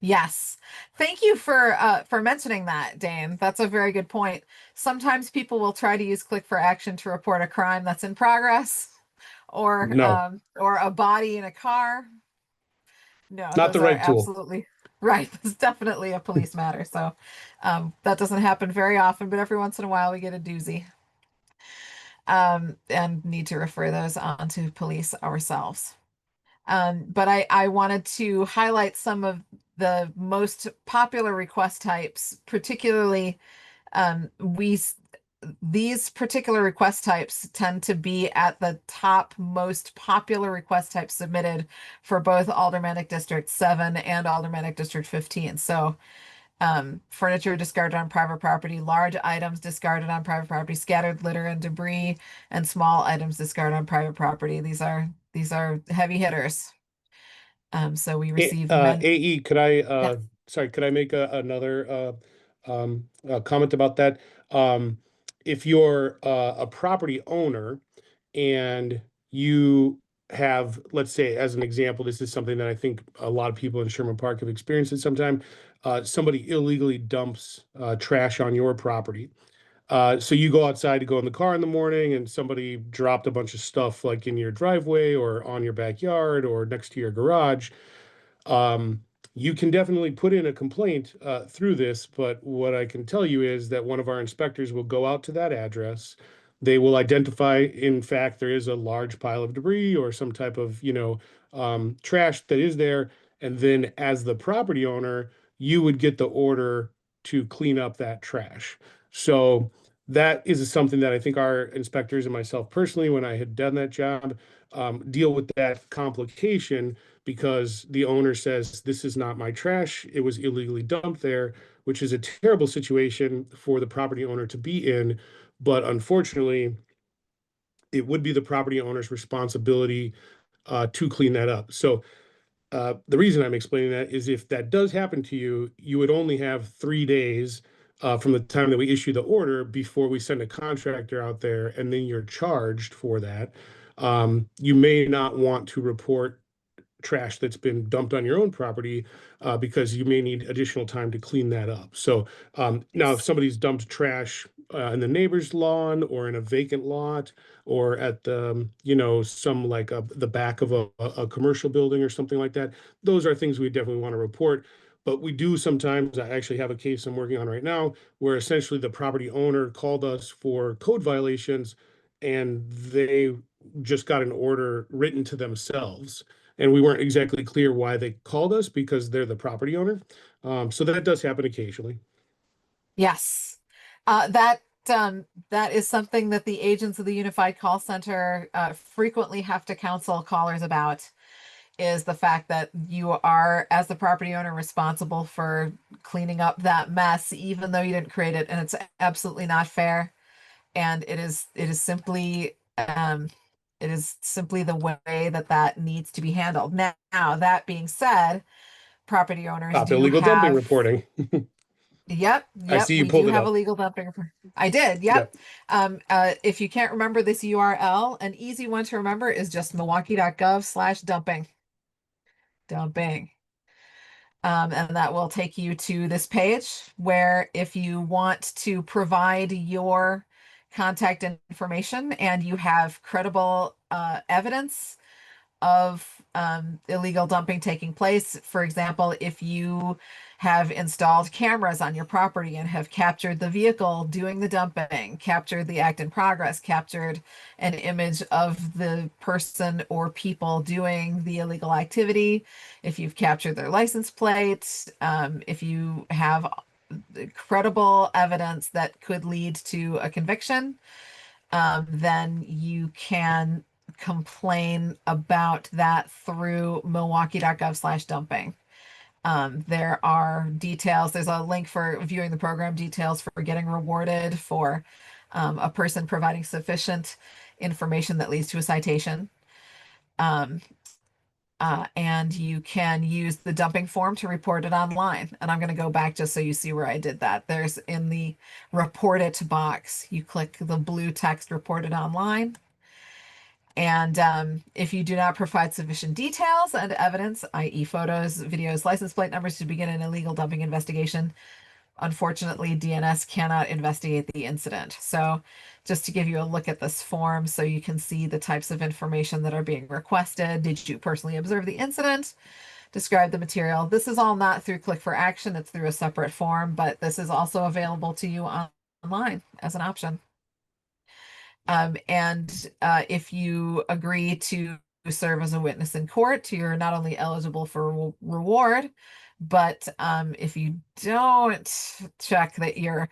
Yes. Thank you for mentioning that, Dane. That's a very good point. Sometimes people will try to use Click4Action to report a crime that's in progress No, or a body in a car. No, not those the are right tool. absolutely right. It's definitely a police matter. So that doesn't happen very often, but every once in a while we get a doozy. And need to refer those on to police ourselves. But I wanted to highlight some of the most popular request types, particularly these particular request types tend to be at the top most popular request types submitted for both Aldermanic District 7 and Aldermanic District 15. So furniture discarded on private property, large items discarded on private property, scattered litter and debris, and small items discarded on private property. These are heavy hitters. So we receive many. AE, could I Yes. sorry, could I make another comment about that? If you're a property owner and you have, let's say, as an example, this is something that I think a lot of people in Sherman Park have experienced at some time. Somebody illegally dumps trash on your property. So you go outside to go in the car in the morning and somebody dropped a bunch of stuff like in your driveway or on your backyard or next to your garage. Um, you can definitely put in a complaint through this, but what I can tell you is that one of our inspectors will go out to that address. They will identify, in fact, there is a large pile of debris or some type of, trash that is there. And then as the property owner, you would get the order to clean up that trash. So that is something that I think our inspectors and myself personally, when I had done that job, deal with that complication because the owner says, this is not my trash. It was illegally dumped there, which is a terrible situation for the property owner to be in. But unfortunately, it would be the property owner's responsibility to clean that up. So the reason I'm explaining that is if that does happen to you, you would only have 3 days from the time that we issue the order before we send a contractor out there, and then you're charged for that. You may not want to report trash that's been dumped on your own property because you may need additional time to clean that up. So now if somebody's dumped trash in the neighbor's lawn or in a vacant lot or at the, some like the back of a commercial building or something like that. Those are things we definitely want to report. But we do sometimes, I actually have a case I'm working on right now where essentially the property owner called us for code violations and they just got an order written to themselves. And we weren't exactly clear why they called us because they're the property owner. So that does happen occasionally. Yes. That is something that the agents of the Unified Call Center frequently have to counsel callers about, is the fact that you are, as the property owner, responsible for cleaning up that mess, even though you didn't create it, and it's absolutely not fair. And it is simply the way that that needs to be handled. Now, that being said, property owners Stop do illegal dumping have. reporting. I Yep, see you we do pulled it have a up. legal dumping. I did, yep. Yep. If you can't remember this URL, an easy one to remember is just milwaukee.gov/dumping. Dumping. And that will take you to this page where if you want to provide your contact information and you have credible evidence of illegal dumping taking place. For example, if you have installed cameras on your property and have captured the vehicle doing the dumping, captured the act in progress, captured an image of the person or people doing the illegal activity, if you've captured their license plate, if you have credible evidence that could lead to a conviction, then you can complain about that through milwaukee.gov/dumping. There are details. There's a link for viewing the program details for getting rewarded for a person providing sufficient information that leads to a citation. And you can use the dumping form to report it online. And I'm going to go back just so you see where I did that. There's in the report it box, you click the blue text report it online. And if you do not provide sufficient details and evidence, i.e. photos, videos, license plate numbers, to begin an illegal dumping investigation, unfortunately, DNS cannot investigate the incident. So just to give you a look at this form so you can see the types of information that are being requested. Did you personally observe the incident? Describe the material. This is all not through Click4Action. It's through a separate form, but this is also available to you online as an option. And if you agree to serve as a witness in court, you're not only eligible for reward, but if you don't check that you're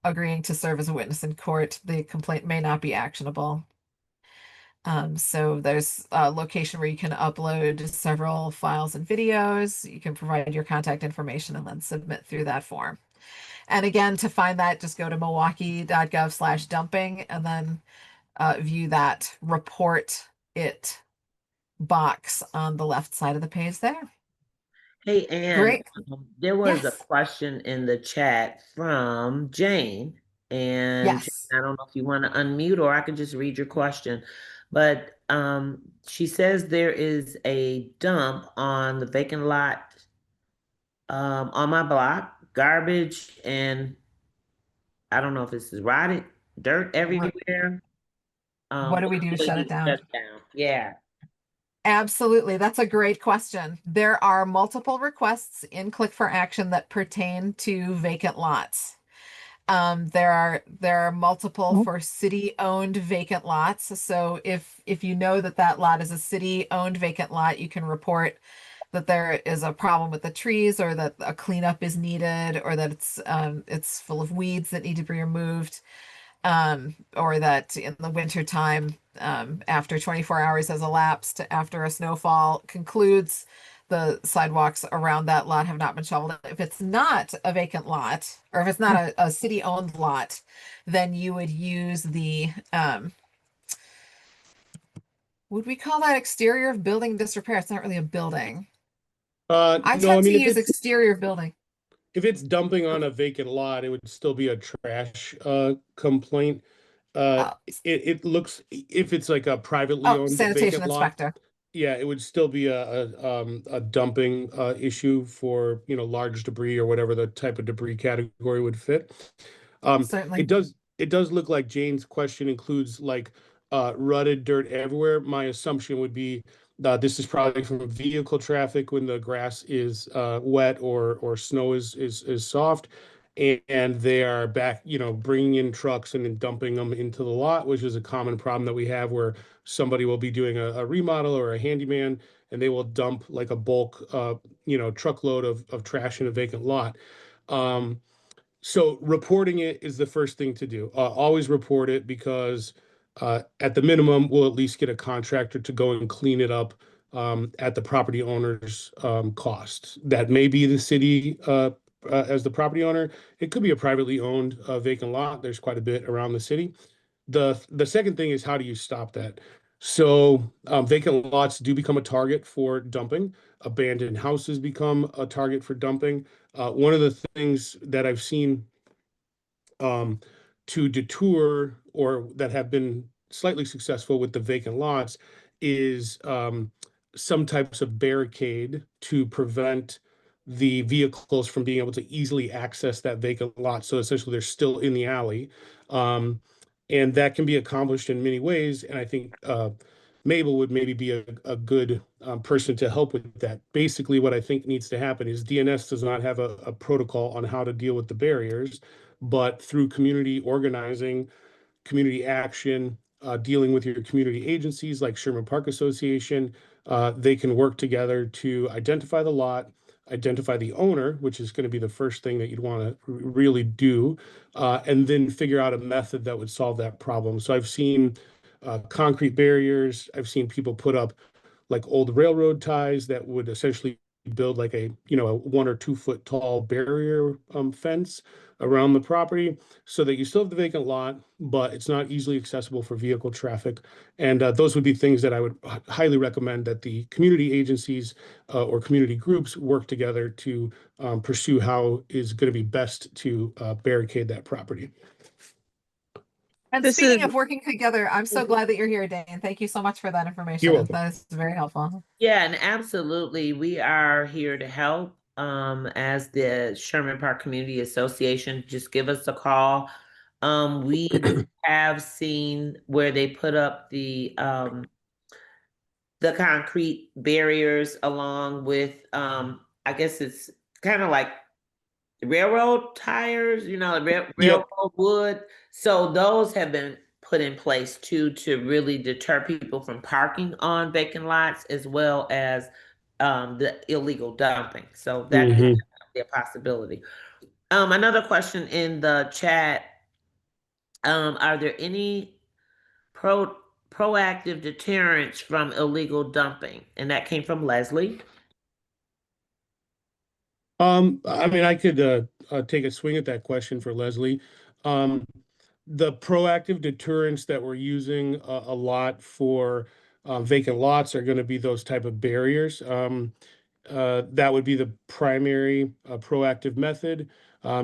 agreeing to serve as a witness in court, the complaint may not be actionable. So there's a location where you can upload several files and videos. You can provide your contact information and then submit through that form. And again, to find that, just go to milwaukee.gov/dumping and then view that report it box on the left side of the page there. Hey, Ann, Great. there was a Yes. question in the chat from Jane. And Jane, Yes. I don't know if you want to unmute or I could just read your question. But she says there is a dump on the vacant lot on my block, garbage, and I don't know if this is rotted dirt everywhere. What do we do to shut it down? Yeah. Absolutely. That's a great question. There are multiple requests in Click4Action that pertain to vacant lots. There are multiple for city-owned vacant lots. So if you know that that lot is a city-owned vacant lot, you can report that there is a problem with the trees, or that a cleanup is needed, or that it's full of weeds that need to be removed, or that in the winter time, after 24 hours has elapsed after a snowfall concludes, the sidewalks around that lot have not been shoveled. If it's not a vacant lot, or if it's not a city-owned lot, then you would use the would we call that exterior of building disrepair? It's not really a building. I No, I tend to mean, use exterior building. if it's dumping on a vacant lot, it would still be a trash complaint. Uh, Oh, it looks, if it's like a privately owned sanitation vacant lot, inspector. yeah, it would still be a dumping issue for, large debris or whatever the type of debris category would fit. It Certainly. does it does look like Jane's question includes like rutted dirt everywhere. My assumption would be this is probably from vehicle traffic when the grass is wet or snow is soft, and they are back, bringing in trucks and then dumping them into the lot, which is a common problem that we have where somebody will be doing a remodel or a handyman, and they will dump like a bulk, truckload of trash in a vacant lot. Um, so reporting it is the first thing to do. Always report it because at the minimum, we'll at least get a contractor to go and clean it up at the property owner's cost. That may be the city as the property owner. It could be a privately owned vacant lot. There's quite a bit around the city. The second thing is how do you stop that? So vacant lots do become a target for dumping. Abandoned houses become a target for dumping. One of the things that I've seen um, to detour or that have been slightly successful with the vacant lots is some types of barricade to prevent the vehicles from being able to easily access that vacant lot. So essentially, they're still in the alley. And that can be accomplished in many ways. And I think Mabel would maybe be a good person to help with that. Basically, what I think needs to happen is DNS does not have a protocol on how to deal with the barriers, but through community organizing, community action, dealing with your community agencies like Sherman Park Association, they can work together to identify the lot, identify the owner, which is going to be the first thing that you'd want to really do, and then figure out a method that would solve that problem. So I've seen concrete barriers. I've seen people put up like old railroad ties that would essentially build like a 1 or 2 foot tall barrier fence around the property so that you still have the vacant lot, but it's not easily accessible for vehicle traffic. And those would be things that I would highly recommend that the community agencies or community groups work together to pursue how is going to be best to barricade that property. And This speaking is of working together, I'm so glad that you're here, Dane. Thank you so much for that You're information. welcome. That is very helpful. Yeah, and absolutely, we are here to help. As the Sherman Park Community Association, just give us a call. We have seen where they put up the concrete barriers along with I guess it's kind of like railroad tires, Yep. railroad wood. So those have been put in place too to really deter people from parking on vacant lots as well as the illegal dumping. So that is Mhm. definitely a possibility. Another question in the chat, are there any pro proactive deterrents from illegal dumping? And that came from Leslie. I mean, I could take a swing at that question for Leslie. Um, the proactive deterrents that we're using a lot for vacant lots are going to be those type of barriers. That would be the primary proactive method.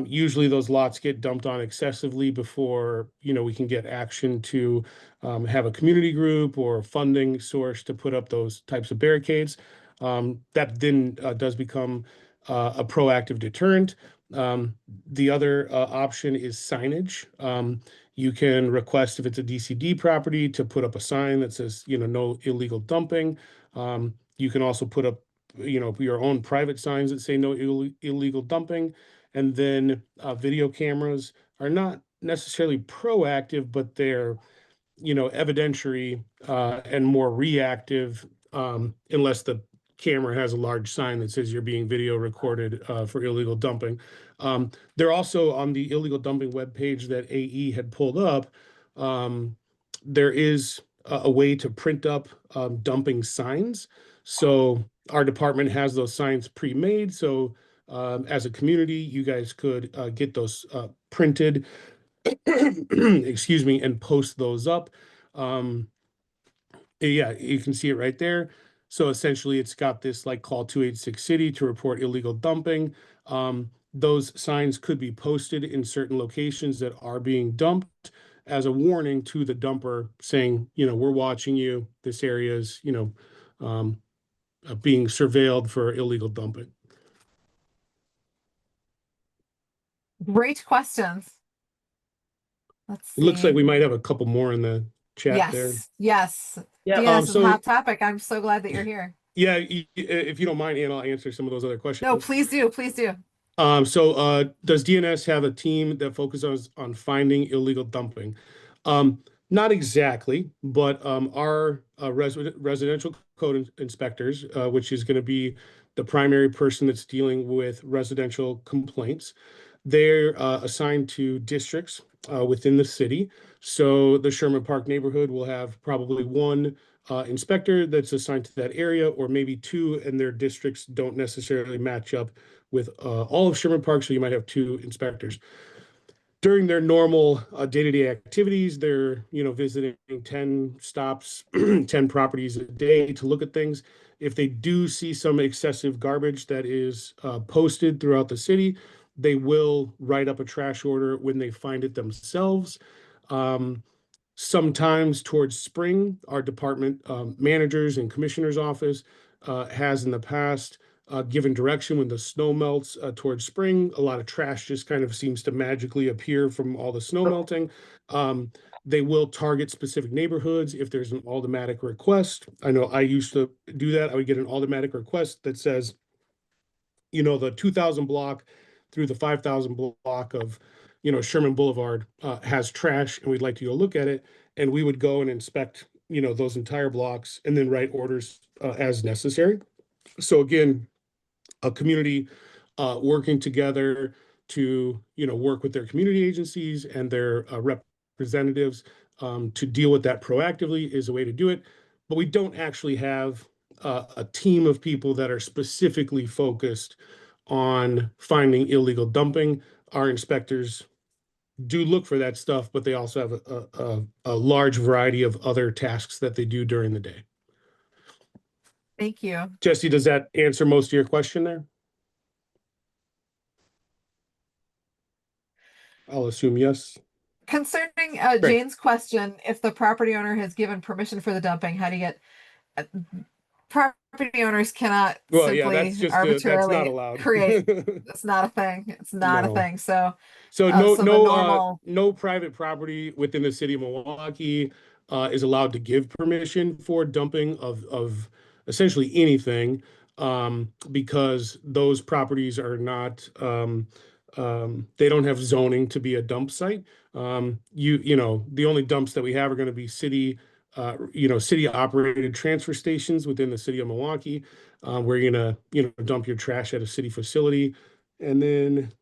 Usually those lots get dumped on excessively before, we can get action to have a community group or a funding source to put up those types of barricades. That then does become a proactive deterrent. The other option is signage. You can request if it's a DCD property to put up a sign that says, no illegal dumping. You can also put up your own private signs that say no illegal dumping. And then video cameras are not necessarily proactive, but they're, evidentiary and more reactive, unless the camera has a large sign that says you're being video recorded for illegal dumping. They're also on the illegal dumping webpage that AE had pulled up. There is a way to print up dumping signs. So our department has those signs pre-made. So as a community, you guys could get those printed, excuse me, and post those up. Um, yeah, you can see it right there. So essentially, it's got this like call 286 city to report illegal dumping. Those signs could be posted in certain locations that are being dumped as a warning to the dumper saying, we're watching you. This area is, being surveilled for illegal dumping. Great questions. Let's It looks see. like we might have a couple more in the chat there. Yes. Yeah. DNS is a so- hot topic. I'm so glad that you're here. Yeah, if you don't mind, Ann, I'll answer some of those other questions. No, please do. Please do. Does DNS have a team that focuses on finding illegal dumping? Not exactly, but our residential code inspectors, which is going to be the primary person that's dealing with residential complaints, they're assigned to districts within the city. So the Sherman Park neighborhood will have probably one inspector that's assigned to that area, or maybe two, and their districts don't necessarily match up with all of Sherman Park, so you might have two inspectors. During their normal day-to-day activities, they're visiting 10 stops, 10 properties a day to look at things. If they do see some excessive garbage that is posted throughout the city, they will write up a trash order when they find it themselves. Sometimes towards spring, our department managers and commissioner's office has in the past given direction when the snow melts towards spring. A lot of trash just kind of seems to magically appear from all the snow melting. They will target specific neighborhoods if there's an automatic request. I know I used to do that. I would get an automatic request that says, the 2000 block through the 5000 block of, Sherman Boulevard has trash, and we'd like to go look at it. And we would go and inspect, those entire blocks and then write orders as necessary. So again, a community working together to, work with their community agencies and their representatives to deal with that proactively is a way to do it. But we don't actually have a team of people that are specifically focused on finding illegal dumping. Our inspectors do look for that stuff, but they also have a large variety of other tasks that they do during the day. Thank you. Jesse, does that answer most of your question there? I'll assume yes. Concerning Jane's question, if the property owner has given permission for the dumping, how do you get property owners cannot simply that's arbitrarily not allowed. create. It's not a thing. It's not a thing. So no private property within the city of Milwaukee is allowed to give permission for dumping of essentially anything, because those properties are not they don't have zoning to be a dump site. The only dumps that we have are going to be city operated transfer stations within the city of Milwaukee, where you're gonna dump your trash at a city facility. And then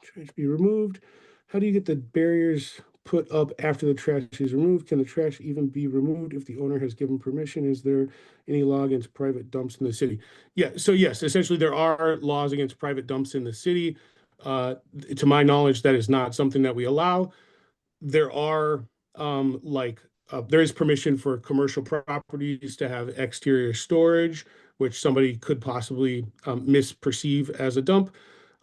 trash be removed. How do you get the barriers put up after the trash is removed? Can the trash even be removed if the owner has given permission? Is there any law against private dumps in the city? Yeah, so yes, essentially there are laws against private dumps in the city. To my knowledge, that is not something that we allow. There are there is permission for commercial properties to have exterior storage, which somebody could possibly misperceive as a dump.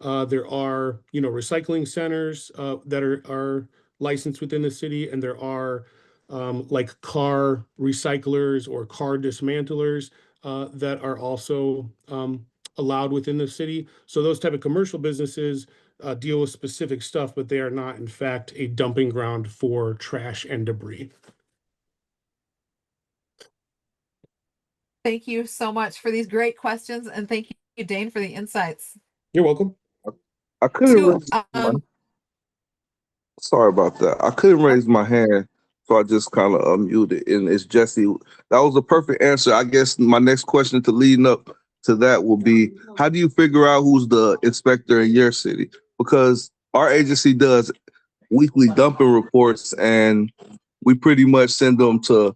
There are, recycling centers that are licensed within the city, and there are car recyclers or car dismantlers that are also allowed within the city. So those type of commercial businesses deal with specific stuff, but they are not, in fact, a dumping ground for trash and debris. thank you so much for these great questions, and thank you, Dane, for the insights. You're welcome. I couldn't To, raise sorry about that. I couldn't raise my hand, so I just kind of unmuted. And it's Jesse. That was a perfect answer. I guess my next question to leading up to that will be, how do you figure out who's the inspector in your city? Because our agency does weekly dumping reports, and we pretty much send them to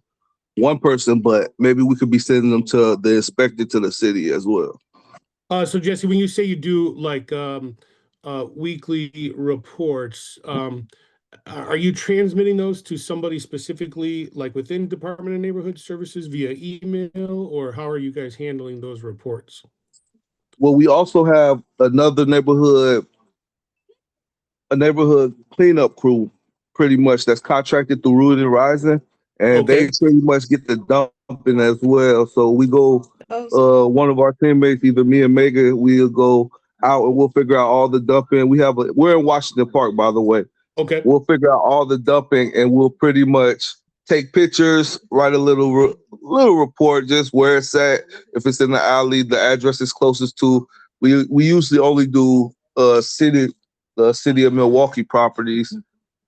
one person, but maybe we could be sending them to the inspector to the city as well. So Jesse, when you say you do weekly reports, are you transmitting those to somebody specifically, like within Department of Neighborhood Services via email, or how are you guys handling those reports? Well, we also have a neighborhood cleanup crew, pretty much, that's contracted through Root and Rising, and Okay. they pretty much get the dumping as well. So we go, one of our teammates, either me and Megan, we'll go out and we'll figure out all the dumping. We're in Washington Park, by the way. Okay. We'll figure out all the dumping, and we'll pretty much take pictures, write a little report, just where it's at. If it's in the alley, the address is closest to. We usually only do the city of Milwaukee properties,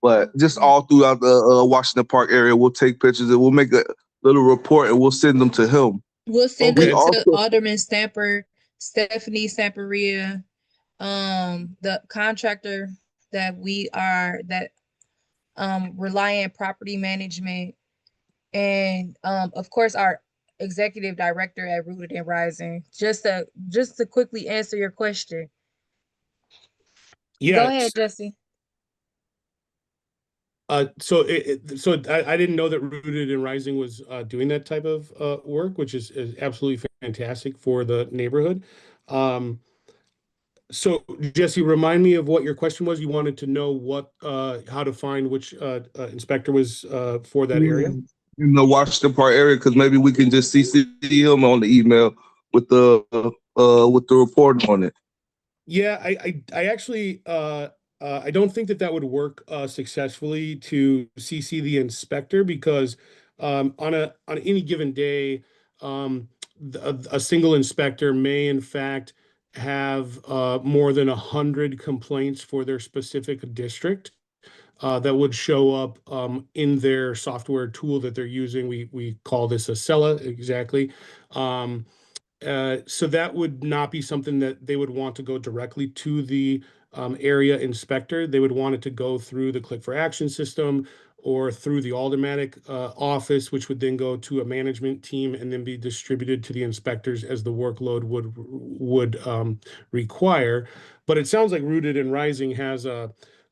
but just all throughout the Washington Park area, we'll take pictures and we'll make a little report and we'll send them to him. We'll send Okay. them to Also, Alderman Stamper, Stephanie Stamperia, the contractor that Reliant Property Management, and of course our executive director at Rooted and Rising. Just to quickly answer your question. Go Yeah. ahead, Jesse. So I didn't know that Rooted and Rising was doing that type of work, which is absolutely fantastic for the neighborhood. So Jesse, remind me of what your question was. You wanted to know what how to find which inspector was for that area. in the Washington Park area, because maybe we can just CC him on the email with the report on it. Yeah, I actually I don't think that that would work successfully to CC the inspector because on any given day, a single inspector may in fact have more than 100 complaints for their specific district that would show up in their software tool that they're using. We call this a Cella exactly. Um, so that would not be something that they would want to go directly to the area inspector. They would want it to go through the Click4Action system or through the Aldermanic office, which would then go to a management team and then be distributed to the inspectors as the workload would require. But it sounds like Rooted and Rising has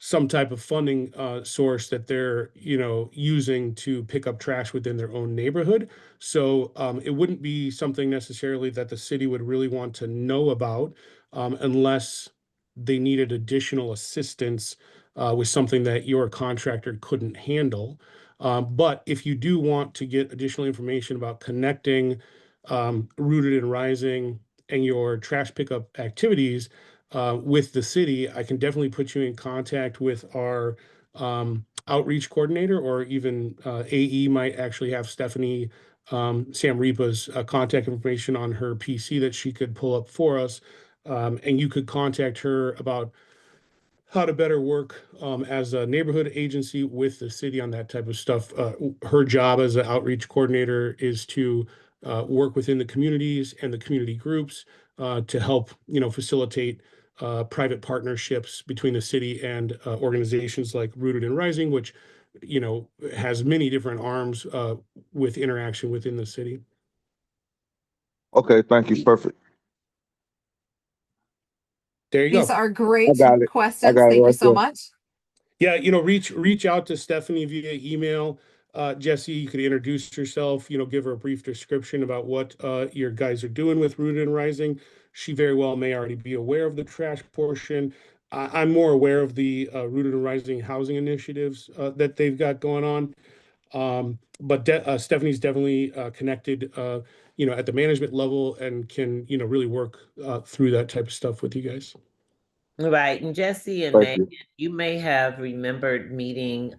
some type of funding source that they're using to pick up trash within their own neighborhood. So it wouldn't be something necessarily that the city would really want to know about unless they needed additional assistance with something that your contractor couldn't handle. But if you do want to get additional information about connecting Rooted and Rising and your trash pickup activities with the city, I can definitely put you in contact with our outreach coordinator, or even AE might actually have Stephanie Sam Ripa's contact information on her PC that she could pull up for us. And you could contact her about how to better work as a neighborhood agency with the city on that type of stuff. Her job as an outreach coordinator is to work within the communities and the community groups to help, facilitate private partnerships between the city and organizations like Rooted and Rising, which, has many different arms with interaction within the city. Okay, thank you. Perfect. There you These go. are I great got it. I questions. got it Thank you right so there. much. Yeah, reach out to Stephanie via email. Jesse, you could introduce yourself, give her a brief description about what your guys are doing with Rooted and Rising. She very well may already be aware of the trash portion. I'm more aware of the Rooted and Rising housing initiatives that they've got going on. But Stephanie's definitely connected, at the management level and can, really work through that type of stuff with you guys. Right. And Jesse and Thank Megan, you. you may have remembered meeting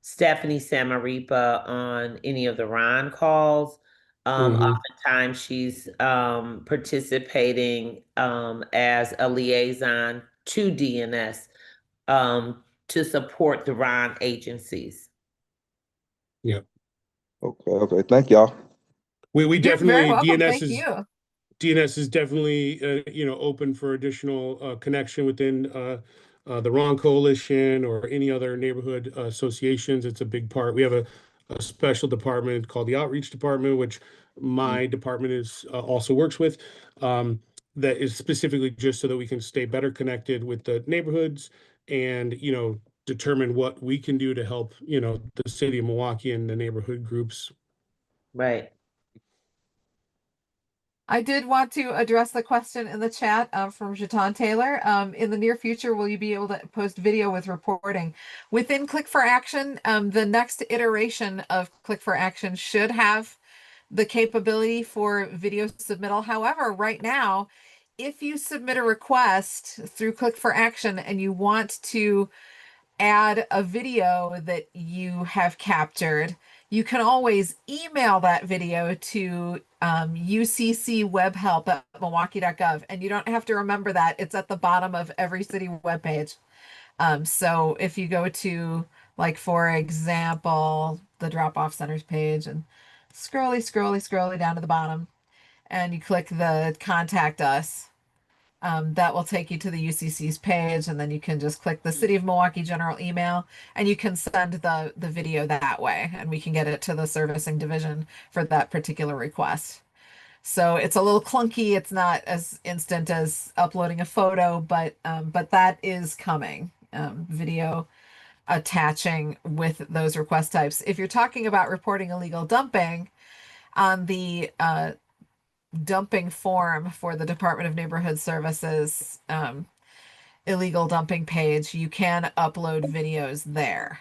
Stephanie Samaripa on any of the Ron calls. Mhm. Oftentimes she's participating as a liaison to DNS to support the Ron agencies. Yeah. Okay. Okay. Thank y'all. We You're very definitely welcome. Thank you. DNS is definitely open for additional connection within the Ron Coalition or any other neighborhood associations. It's a big part. We have a special department called the Outreach Department, which my department is also works with. That is specifically just so that we can stay better connected with the neighborhoods and determine what we can do to help the city of Milwaukee and the neighborhood groups. Right. I did want to address the question in the chat from Jatan Taylor. In the near future, will you be able to post video with reporting? Within Click4Action, the next iteration of Click4Action should have the capability for video submittal. However, right now, if you submit a request through Click4Action and you want to add a video that you have captured, you can always email that video to uccwebhelp@milwaukee.gov, and you don't have to remember that. It's at the bottom of every city webpage. So if you go to, like, for example, the drop-off centers page and scrolly down to the bottom, and you click the contact us, that will take you to the UCC's page, and then you can just click the City of Milwaukee general email, and you can send the video that way, and we can get it to the servicing division for that particular request. So it's a little clunky. It's not as instant as uploading a photo, but that is coming. Video attaching with those request types. If you're talking about reporting illegal dumping, on the dumping form for the Department of Neighborhood Services illegal dumping page, you can upload videos there.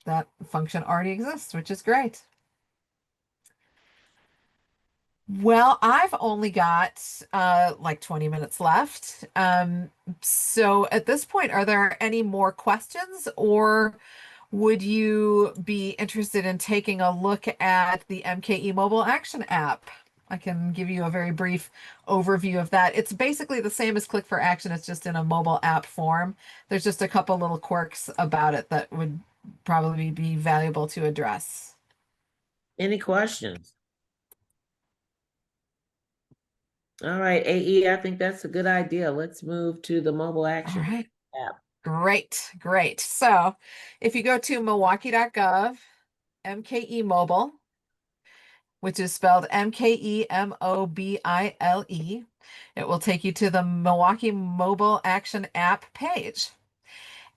That function already exists, which is great. Well, I've only got like 20 minutes left. So at this point, are there any more questions, or would you be interested in taking a look at the MKE mobile action app? I can give you a very brief overview of that. It's basically the same as Click4Action. It's just in a mobile app form. There's just a couple little quirks about it that would probably be valuable to address. Any questions? All right, AE, I think that's a good idea. Let's move to the mobile All action right. app. Great. So if you go to milwaukee.gov, MKE mobile, which is spelled MKEMOBILE, it will take you to the Milwaukee Mobile Action App page.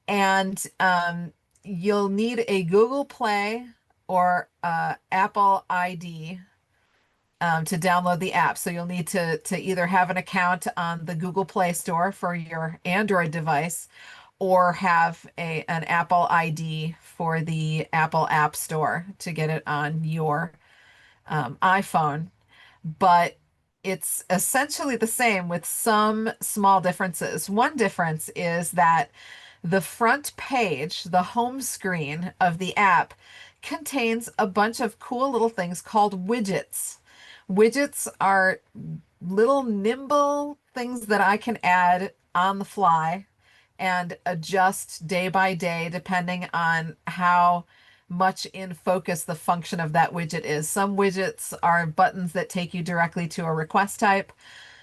And you'll need a Google Play or Apple ID to download the app. So you'll need to either have an account on the Google Play Store for your Android device, or have an Apple ID for the Apple App Store to get it on your iPhone. But it's essentially the same with some small differences. One difference is that the front page, the home screen of the app, contains a bunch of cool little things called widgets. Widgets are little nimble things that I can add on the fly and adjust day by day depending on how much in focus the function of that widget is. Some widgets are buttons that take you directly to a request type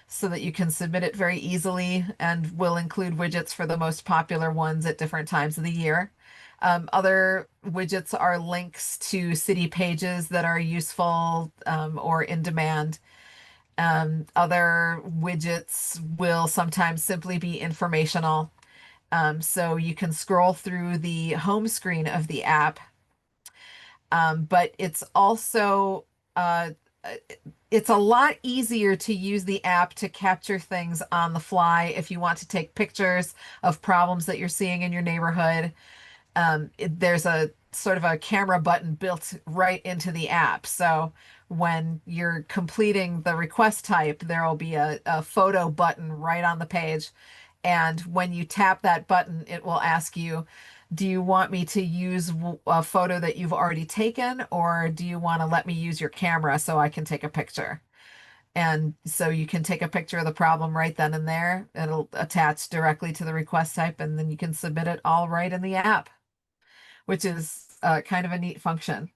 so that you can submit it very easily, and will include widgets for the most popular ones at different times of the year. Other widgets are links to city pages that are useful or in demand. Other widgets will sometimes simply be informational. So you can scroll through the home screen of the app, but it's also it's a lot easier to use the app to capture things on the fly if you want to take pictures of problems that you're seeing in your neighborhood. There's a sort of a camera button built right into the app. So when you're completing the request type, there will be a photo button right on the page. And when you tap that button, it will ask you, do you want me to use a photo that you've already taken, or do you want to let me use your camera so I can take a picture? And so you can take a picture of the problem right then and there. It'll attach directly to the request type, and then you can submit it all right in the app, which is kind of a neat function.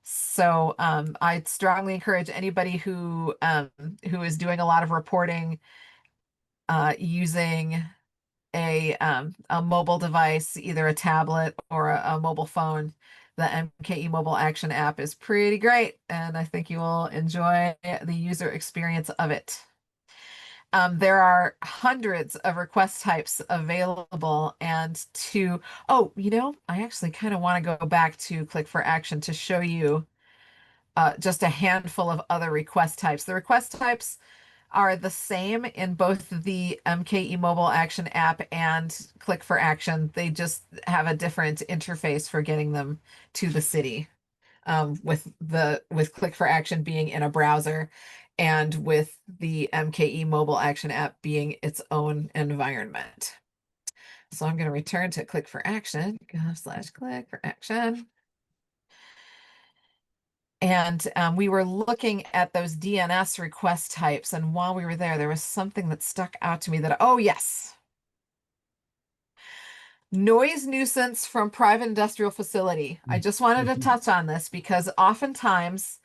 So I'd strongly encourage anybody who is doing a lot of reporting using a mobile device, either a tablet or a mobile phone. The MKE mobile action app is pretty great, and I think you will enjoy the user experience of it. There are hundreds of request types available, and I actually kind of want to go back to Click4Action to show you just a handful of other request types. The request types are the same in both the MKE mobile action app and Click4Action. They just have a different interface for getting them to the city, with Click4Action being in a browser, and with the MKE mobile action app being its own environment. So I'm going to return to Click4Action, go/Click4Action. And we were looking at those DNS request types. And while we were there was something that stuck out to me that, oh, yes. Noise nuisance from private industrial facility. I just wanted to touch on this because oftentimes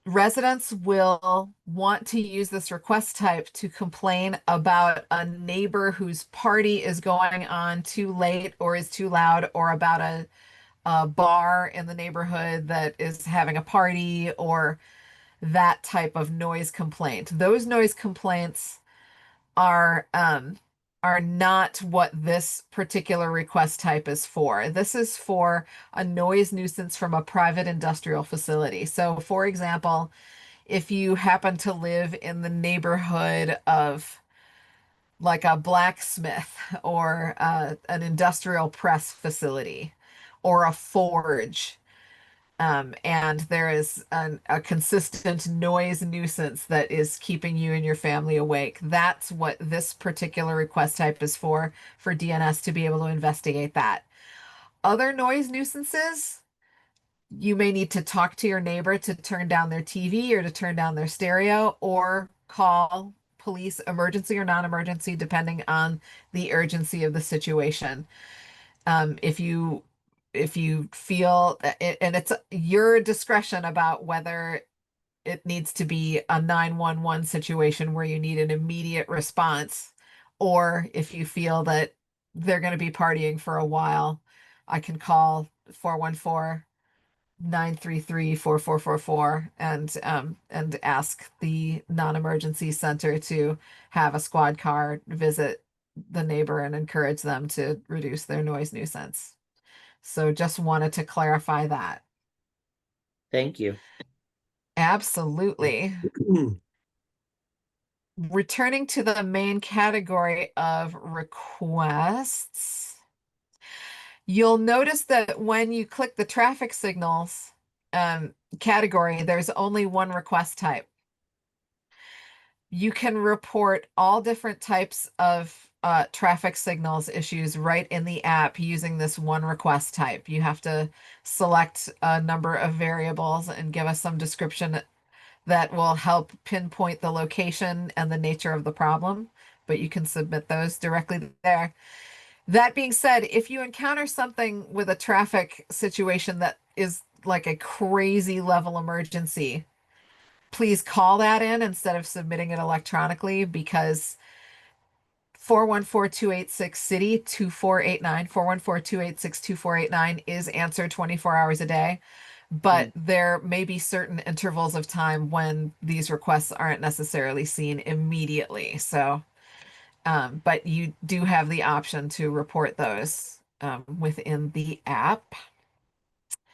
residents will want to use this request type to complain about a neighbor whose party is going on too late or is too loud, or about a bar in the neighborhood that is having a party, or that type of noise complaint. Those noise complaints are not what this particular request type is for. This is for a noise nuisance from a private industrial facility. So, for example, if you happen to live in the neighborhood of like a blacksmith, or an industrial press facility, or a forge, and there is a consistent noise nuisance that is keeping you and your family awake. That's what this particular request type is for DNS to be able to investigate that. Other noise nuisances, you may need to talk to your neighbor to turn down their TV or to turn down their stereo, or call police, emergency or non-emergency, depending on the urgency of the situation. If you feel and it's your discretion about whether it needs to be a 911 situation where you need an immediate response, or if you feel that they're going to be partying for a while, I can call 414-933-4444 and ask the non-emergency center to have a squad car visit the neighbor and encourage them to reduce their noise nuisance. So just wanted to clarify that. Thank you. Absolutely. Returning to the main category of requests, you'll notice that when you click the traffic signals category, there's only one request type. You can report all different types of traffic signals issues right in the app using this one request type. You have to select a number of variables and give us some description that will help pinpoint the location and the nature of the problem, but you can submit those directly there. That being said, if you encounter something with a traffic situation that is like a crazy level emergency, please call that in instead of submitting it electronically, because 414-286-CITY 2489, 414-286-2489 is answered 24 hours a day. But there may be certain intervals of time when these requests aren't necessarily seen immediately. So, but you do have the option to report those within the app.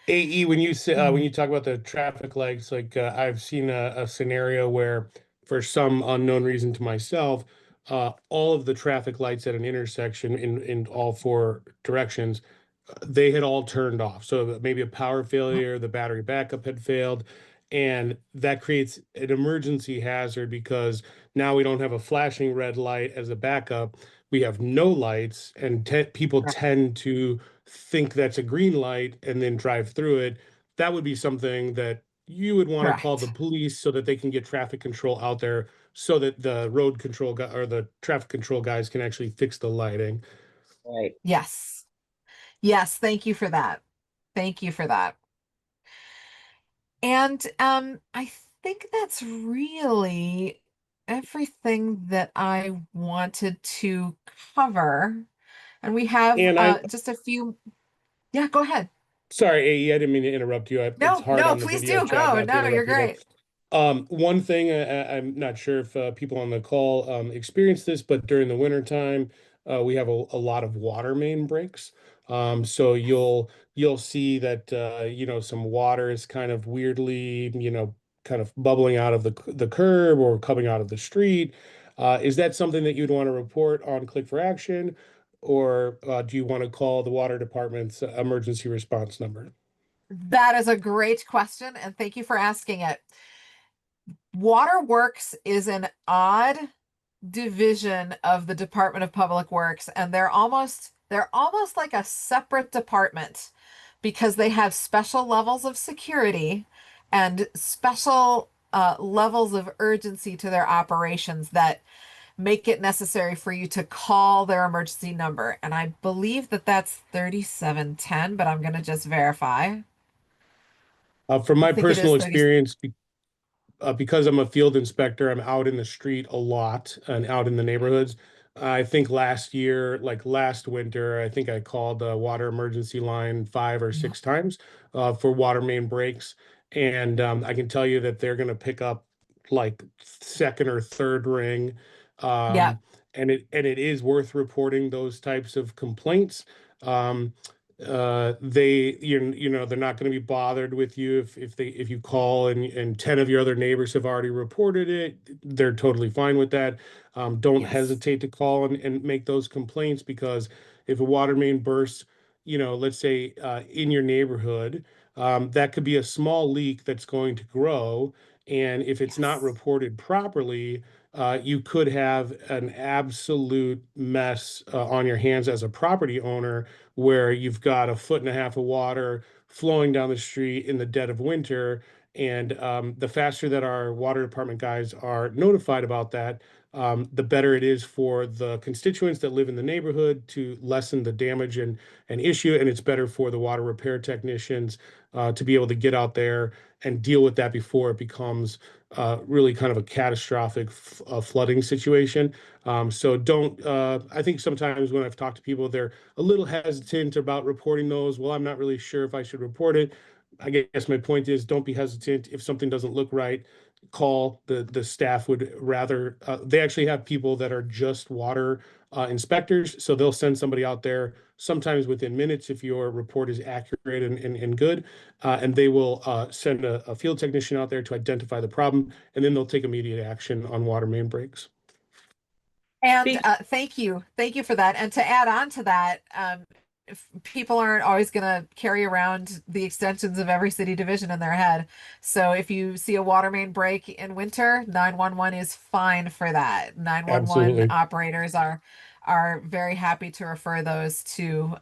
AE, when you say when you talk about the traffic lights, like I've seen a scenario where, for some unknown reason to myself, all of the traffic lights at an intersection in all four directions, they had all turned off. So maybe a power failure, the battery backup had failed, and that creates an emergency hazard because now we don't have a flashing red light as a backup. We have no lights, and people tend to think that's a green light and then drive through it. That would be something that you would want to call the Correct. police so that they can get traffic control out there so that the road control guy or the traffic control guys can actually fix the lighting. Right. Yes. Yes. Thank you for that. Thank you for that. And I think that's really everything that I wanted to cover. And we have And I, just a few. Yeah, go ahead. sorry, AE, I didn't mean to interrupt you. It's No, hard no, on the please video do chat go. not to No, you're interrupt you there. great. One thing I'm not sure if people on the call experience this, but during the winter time, we have a lot of water main breaks. So you'll see that some water is kind of weirdly kind of bubbling out of the curb or coming out of the street. Is that something that you'd want to report on Click4Action, or do you want to call the water department's emergency response number? That is a great question, and thank you for asking it. Waterworks is an odd division of the Department of Public Works, and they're almost like a separate department because they have special levels of security and special levels of urgency to their operations that make it necessary for you to call their emergency number. And I believe that that's 3710, but I'm going to just verify. From I my think it is personal 30. experience, because I'm a field inspector, I'm out in the street a lot and out in the neighborhoods. I think last year, like last winter, I think I called the water emergency line 5 or 6 times for water main breaks. And I can tell you that they're going to pick up like second or third ring. Yeah. Um, and it is worth reporting those types of complaints. Um, they're not going to be bothered with you if you call and 10 of your other neighbors have already reported it. They're totally fine with that. Don't Yes. hesitate to call and make those complaints, because if a water main bursts, let's say in your neighborhood, that could be a small leak that's going to grow, and if it's not Yes. reported properly, you could have an absolute mess on your hands as a property owner, where you've got a foot and a half of water flowing down the street in the dead of winter. And the faster that our water department guys are notified about that, the better it is for the constituents that live in the neighborhood to lessen the damage and issue. And it's better for the water repair technicians to be able to get out there and deal with that before it becomes really kind of a catastrophic flooding situation. So don't, I think sometimes when I've talked to people, they're a little hesitant about reporting those. Well, I'm not really sure if I should report it. I guess my point is, don't be hesitant. If something doesn't look right, call. The staff would rather, they actually have people that are just water inspectors. So they'll send somebody out there sometimes within minutes if your report is accurate and good. And they will send a field technician out there to identify the problem, and then they'll take immediate action on water main breaks. And Speak. thank you for that. And to add on to that, if people aren't always going to carry around the extensions of every city division in their head. So if you see a water main break in winter, 911 is fine for that. 911 Absolutely. operators are very happy to refer those to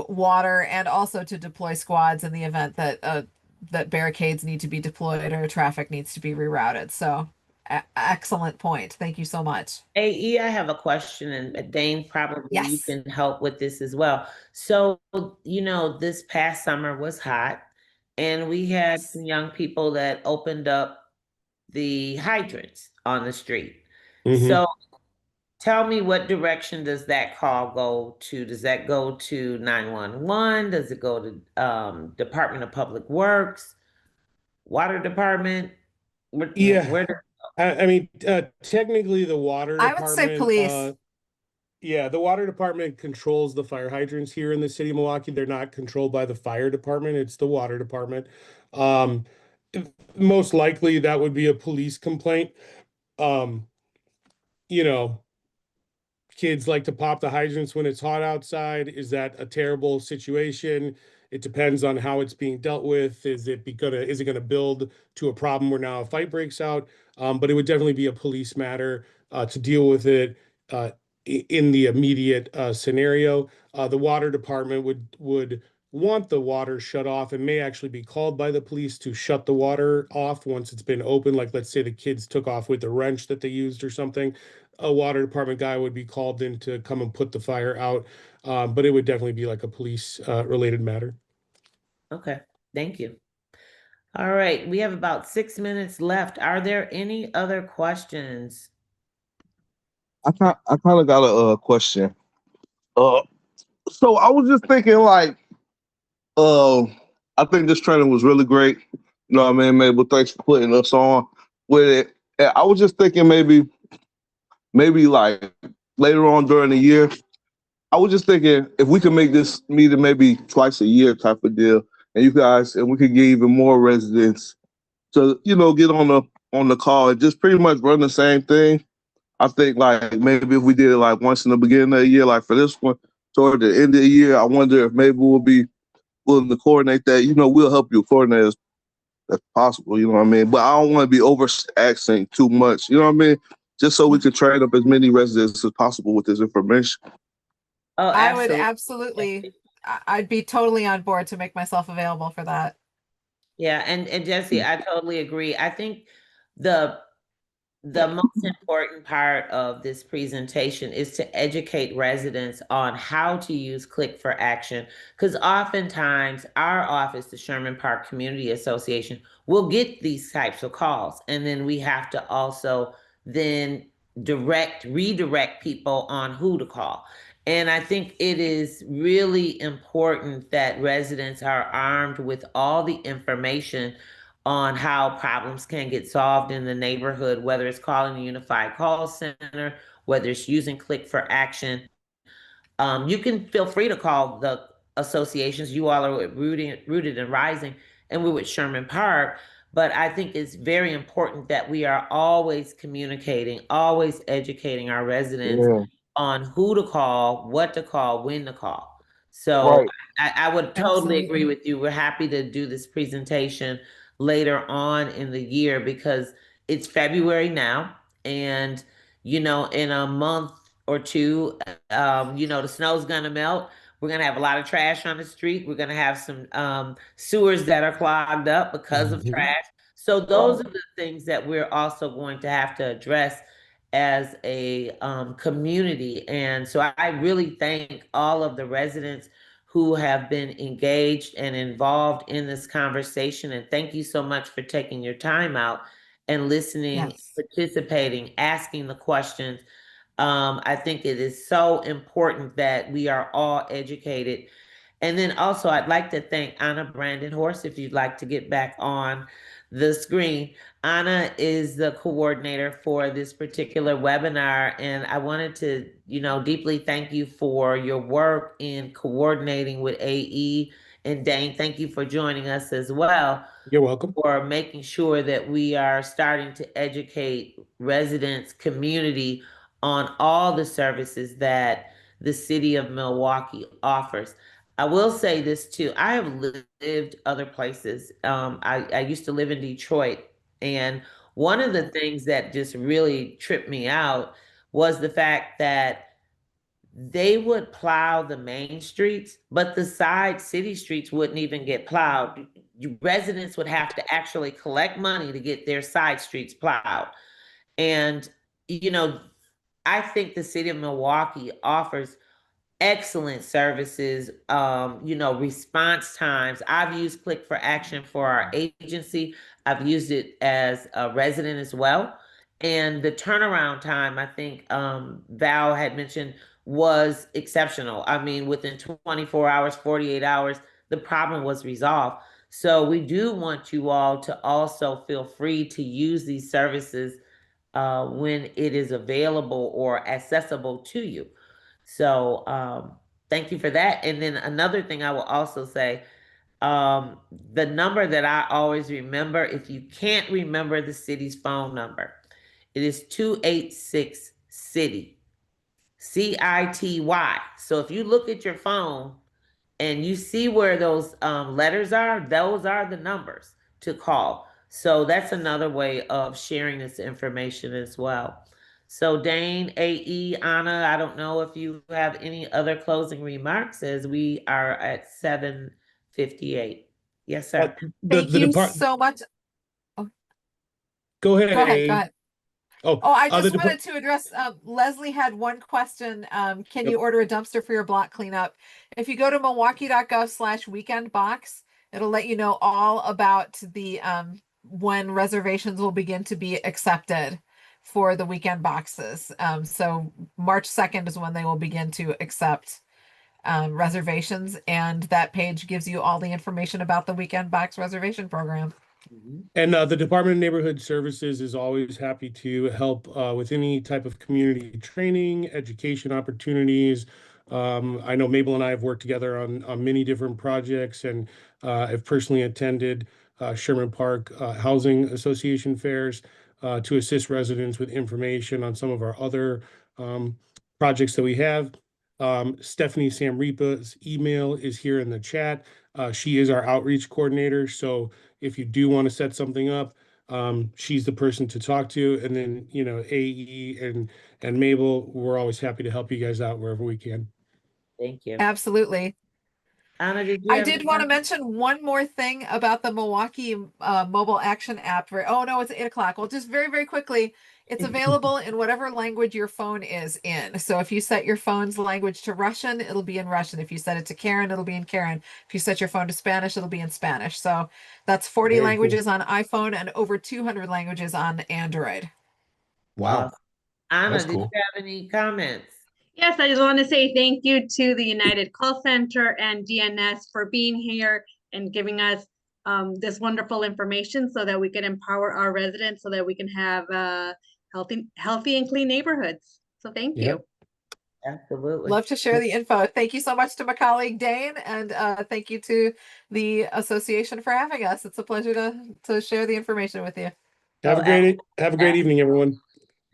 water, and also to deploy squads in the event that that barricades need to be deployed or traffic needs to be rerouted. So excellent point. Thank you so much. AE, I have a question, and Dane, probably you Yes. can help with this as well. So, this past summer was hot, and we had some young people that opened up the hydrants on the street. Mhm. So, tell me, what direction does that call go to? Does that go to 911? Does it go to Department of Public Works, Water Department? Yeah. Where I mean, technically, the water I would say department, police. yeah, the water department controls the fire hydrants here in the city of Milwaukee. They're not controlled by the fire department, it's the water department. Um, Most likely that would be a police complaint. Um, you know, Kids like to pop the hydrants when it's hot outside. Is that a terrible situation? It depends on how it's being dealt with. Is it gonna build to a problem where now a fight breaks out? But it would definitely be a police matter to deal with it uh, in the immediate scenario. The water department would want the water shut off and may actually be called by the police to shut the water off once it's been open. Like, let's say the kids took off with the wrench that they used or something, a water department guy would be called in to come and put the fire out. But it would definitely be like a police related matter. Okay, thank you. All right, we have about 6 minutes left. Are there any other questions? I kind of got a question. Uh, so I was just thinking, like, uh, I think this training was really great. You know what I mean? Mabel, thanks for putting us on with it. And I was just thinking maybe like later on during the year, I was just thinking if we could make this meeting maybe twice a year type of deal, and we could get even more residents to, get on the call and just pretty much run the same thing. I think like maybe if we did it like once in the beginning of the year, like for this one, toward the end of the year, I wonder if maybe we'll be willing to coordinate that. We'll help you coordinate that's possible. You know what I mean? But I don't want to be overtaxing too much. You know what I mean? Just so we can train up as many residents as possible with this information. Oh, I would absolutely. absolutely, I'd be totally on board to make myself available for that. Yeah, and Jesse, I totally agree. I think the the most important part of this presentation is to educate residents on how to use Click for Action. Because oftentimes our office, the Sherman Park Community Association, will get these types of calls. And then we have to also then redirect people on who to call. And I think it is really important that residents are armed with all the information on how problems can get solved in the neighborhood, whether it's calling the Unified Call Center, whether it's using Click for Action. You can feel free to call the associations. You all are rooted and rising, and we're with Sherman Park. But I think it's very important that we are always communicating, always educating our residents Yeah, on who to call, what to call, when to call. So right. I would totally agree Absolutely. with you. We're happy to do this presentation later on in the year because it's February now, and in a month or two, the snow's gonna melt. We're gonna have a lot of trash on the street. We're gonna have some sewers that are clogged up because of trash. So those are the things that we're also going to have to address as a community. And so I really thank all of the residents who have been engaged and involved in this conversation. And thank you so much for taking your time out and listening, Yes. participating, asking the questions. I think it is so important that we are all educated. And then also, I'd like to thank Anna Brandon Horse, if you'd like to get back on the screen. Anna is the coordinator for this particular webinar, and I wanted to, deeply thank you for your work in coordinating with AE. And Dane, thank you for joining us as well, You're welcome. for making sure that we are starting to educate residents, community on all the services that the city of Milwaukee offers. I will say this too. I have lived other places. I used to live in Detroit, and one of the things that just really tripped me out was the fact that they would plow the main streets, but the side city streets wouldn't even get plowed. Residents would have to actually collect money to get their side streets plowed. And, you know, I think the city of Milwaukee offers excellent services, response times. I've used Click for Action for our agency. I've used it as a resident as well. And the turnaround time, I think Val had mentioned, was exceptional. I mean, within 24 hours, 48 hours, the problem was resolved. So we do want you all to also feel free to use these services when it is available or accessible to you. So thank you for that. And then another thing I will also say, the number that I always remember, if you can't remember the city's phone number, it is 286 City, CITY. So if you look at your phone and you see where those letters are, those are the numbers to call. So that's another way of sharing this information as well. So Dane, AE, Anna, I don't know if you have any other closing remarks as we are at 7:58. Yes, Uh, sir. the Thank the you depart. so much. Oh, Go ahead, go ahead. Go A. ahead. Oh, Oh, I the just depart. wanted to address, Leslie had one question. Can Yep. you order a dumpster for your block cleanup? If you go to milwaukee.gov/weekend box, it'll let you know all about the when reservations will begin to be accepted for the weekend boxes. So March 2nd is when they will begin to accept reservations, and that page gives you all the information about the weekend box reservation program. And the Department of Neighborhood Services is always happy to help with any type of community training, education opportunities. I know Mabel and I have worked together on many different projects, and have personally attended Sherman Park Housing Association fairs to assist residents with information on some of our other projects that we have. Stephanie Samripa's email is here in the chat. She is our outreach coordinator, so if you do want to set something up, she's the person to talk to. And then, you know, AE and Mabel, we're always happy to help you guys out wherever we can. Thank you. Absolutely. Anna, did you I have did any want to comments? mention one more thing about the Milwaukee mobile action app. Oh no, it's 8 o'clock. Well, just very, very quickly, it's available in whatever language your phone is in. So if you set your phone's language to Russian, it'll be in Russian. If you set it to Karen, it'll be in Karen. If you set your phone to Spanish, it'll be in Spanish. So that's 40 Very cool. languages on iPhone and over 200 languages on Android. Wow. Awesome. Anna, That's did cool. you have any comments? Yes, I just want to say thank you to the United Call Center and DNS for being here and giving us this wonderful information so that we can empower our residents so that we can have healthy and clean neighborhoods. So thank Yep. you. Absolutely. Love to share the info. Thank you so much to my colleague Dane, and thank you to the association for having us. It's a pleasure to share the information with you. Have a great evening, everyone.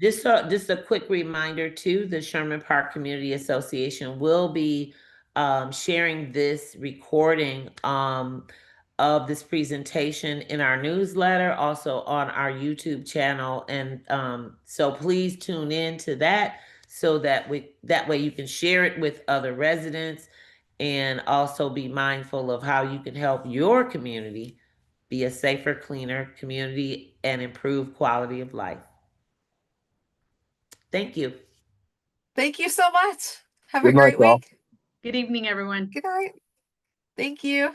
Just a quick reminder too, the Sherman Park Community Association will be sharing this recording of this presentation in our newsletter, also on our YouTube channel. And so please tune in to that so that way you can share it with other residents and also be mindful of how you can help your community be a safer, cleaner community and improve quality of life. Thank you. Thank you so much. Have a Good night, great y'all. week. Good evening, everyone. Good night. Thank you.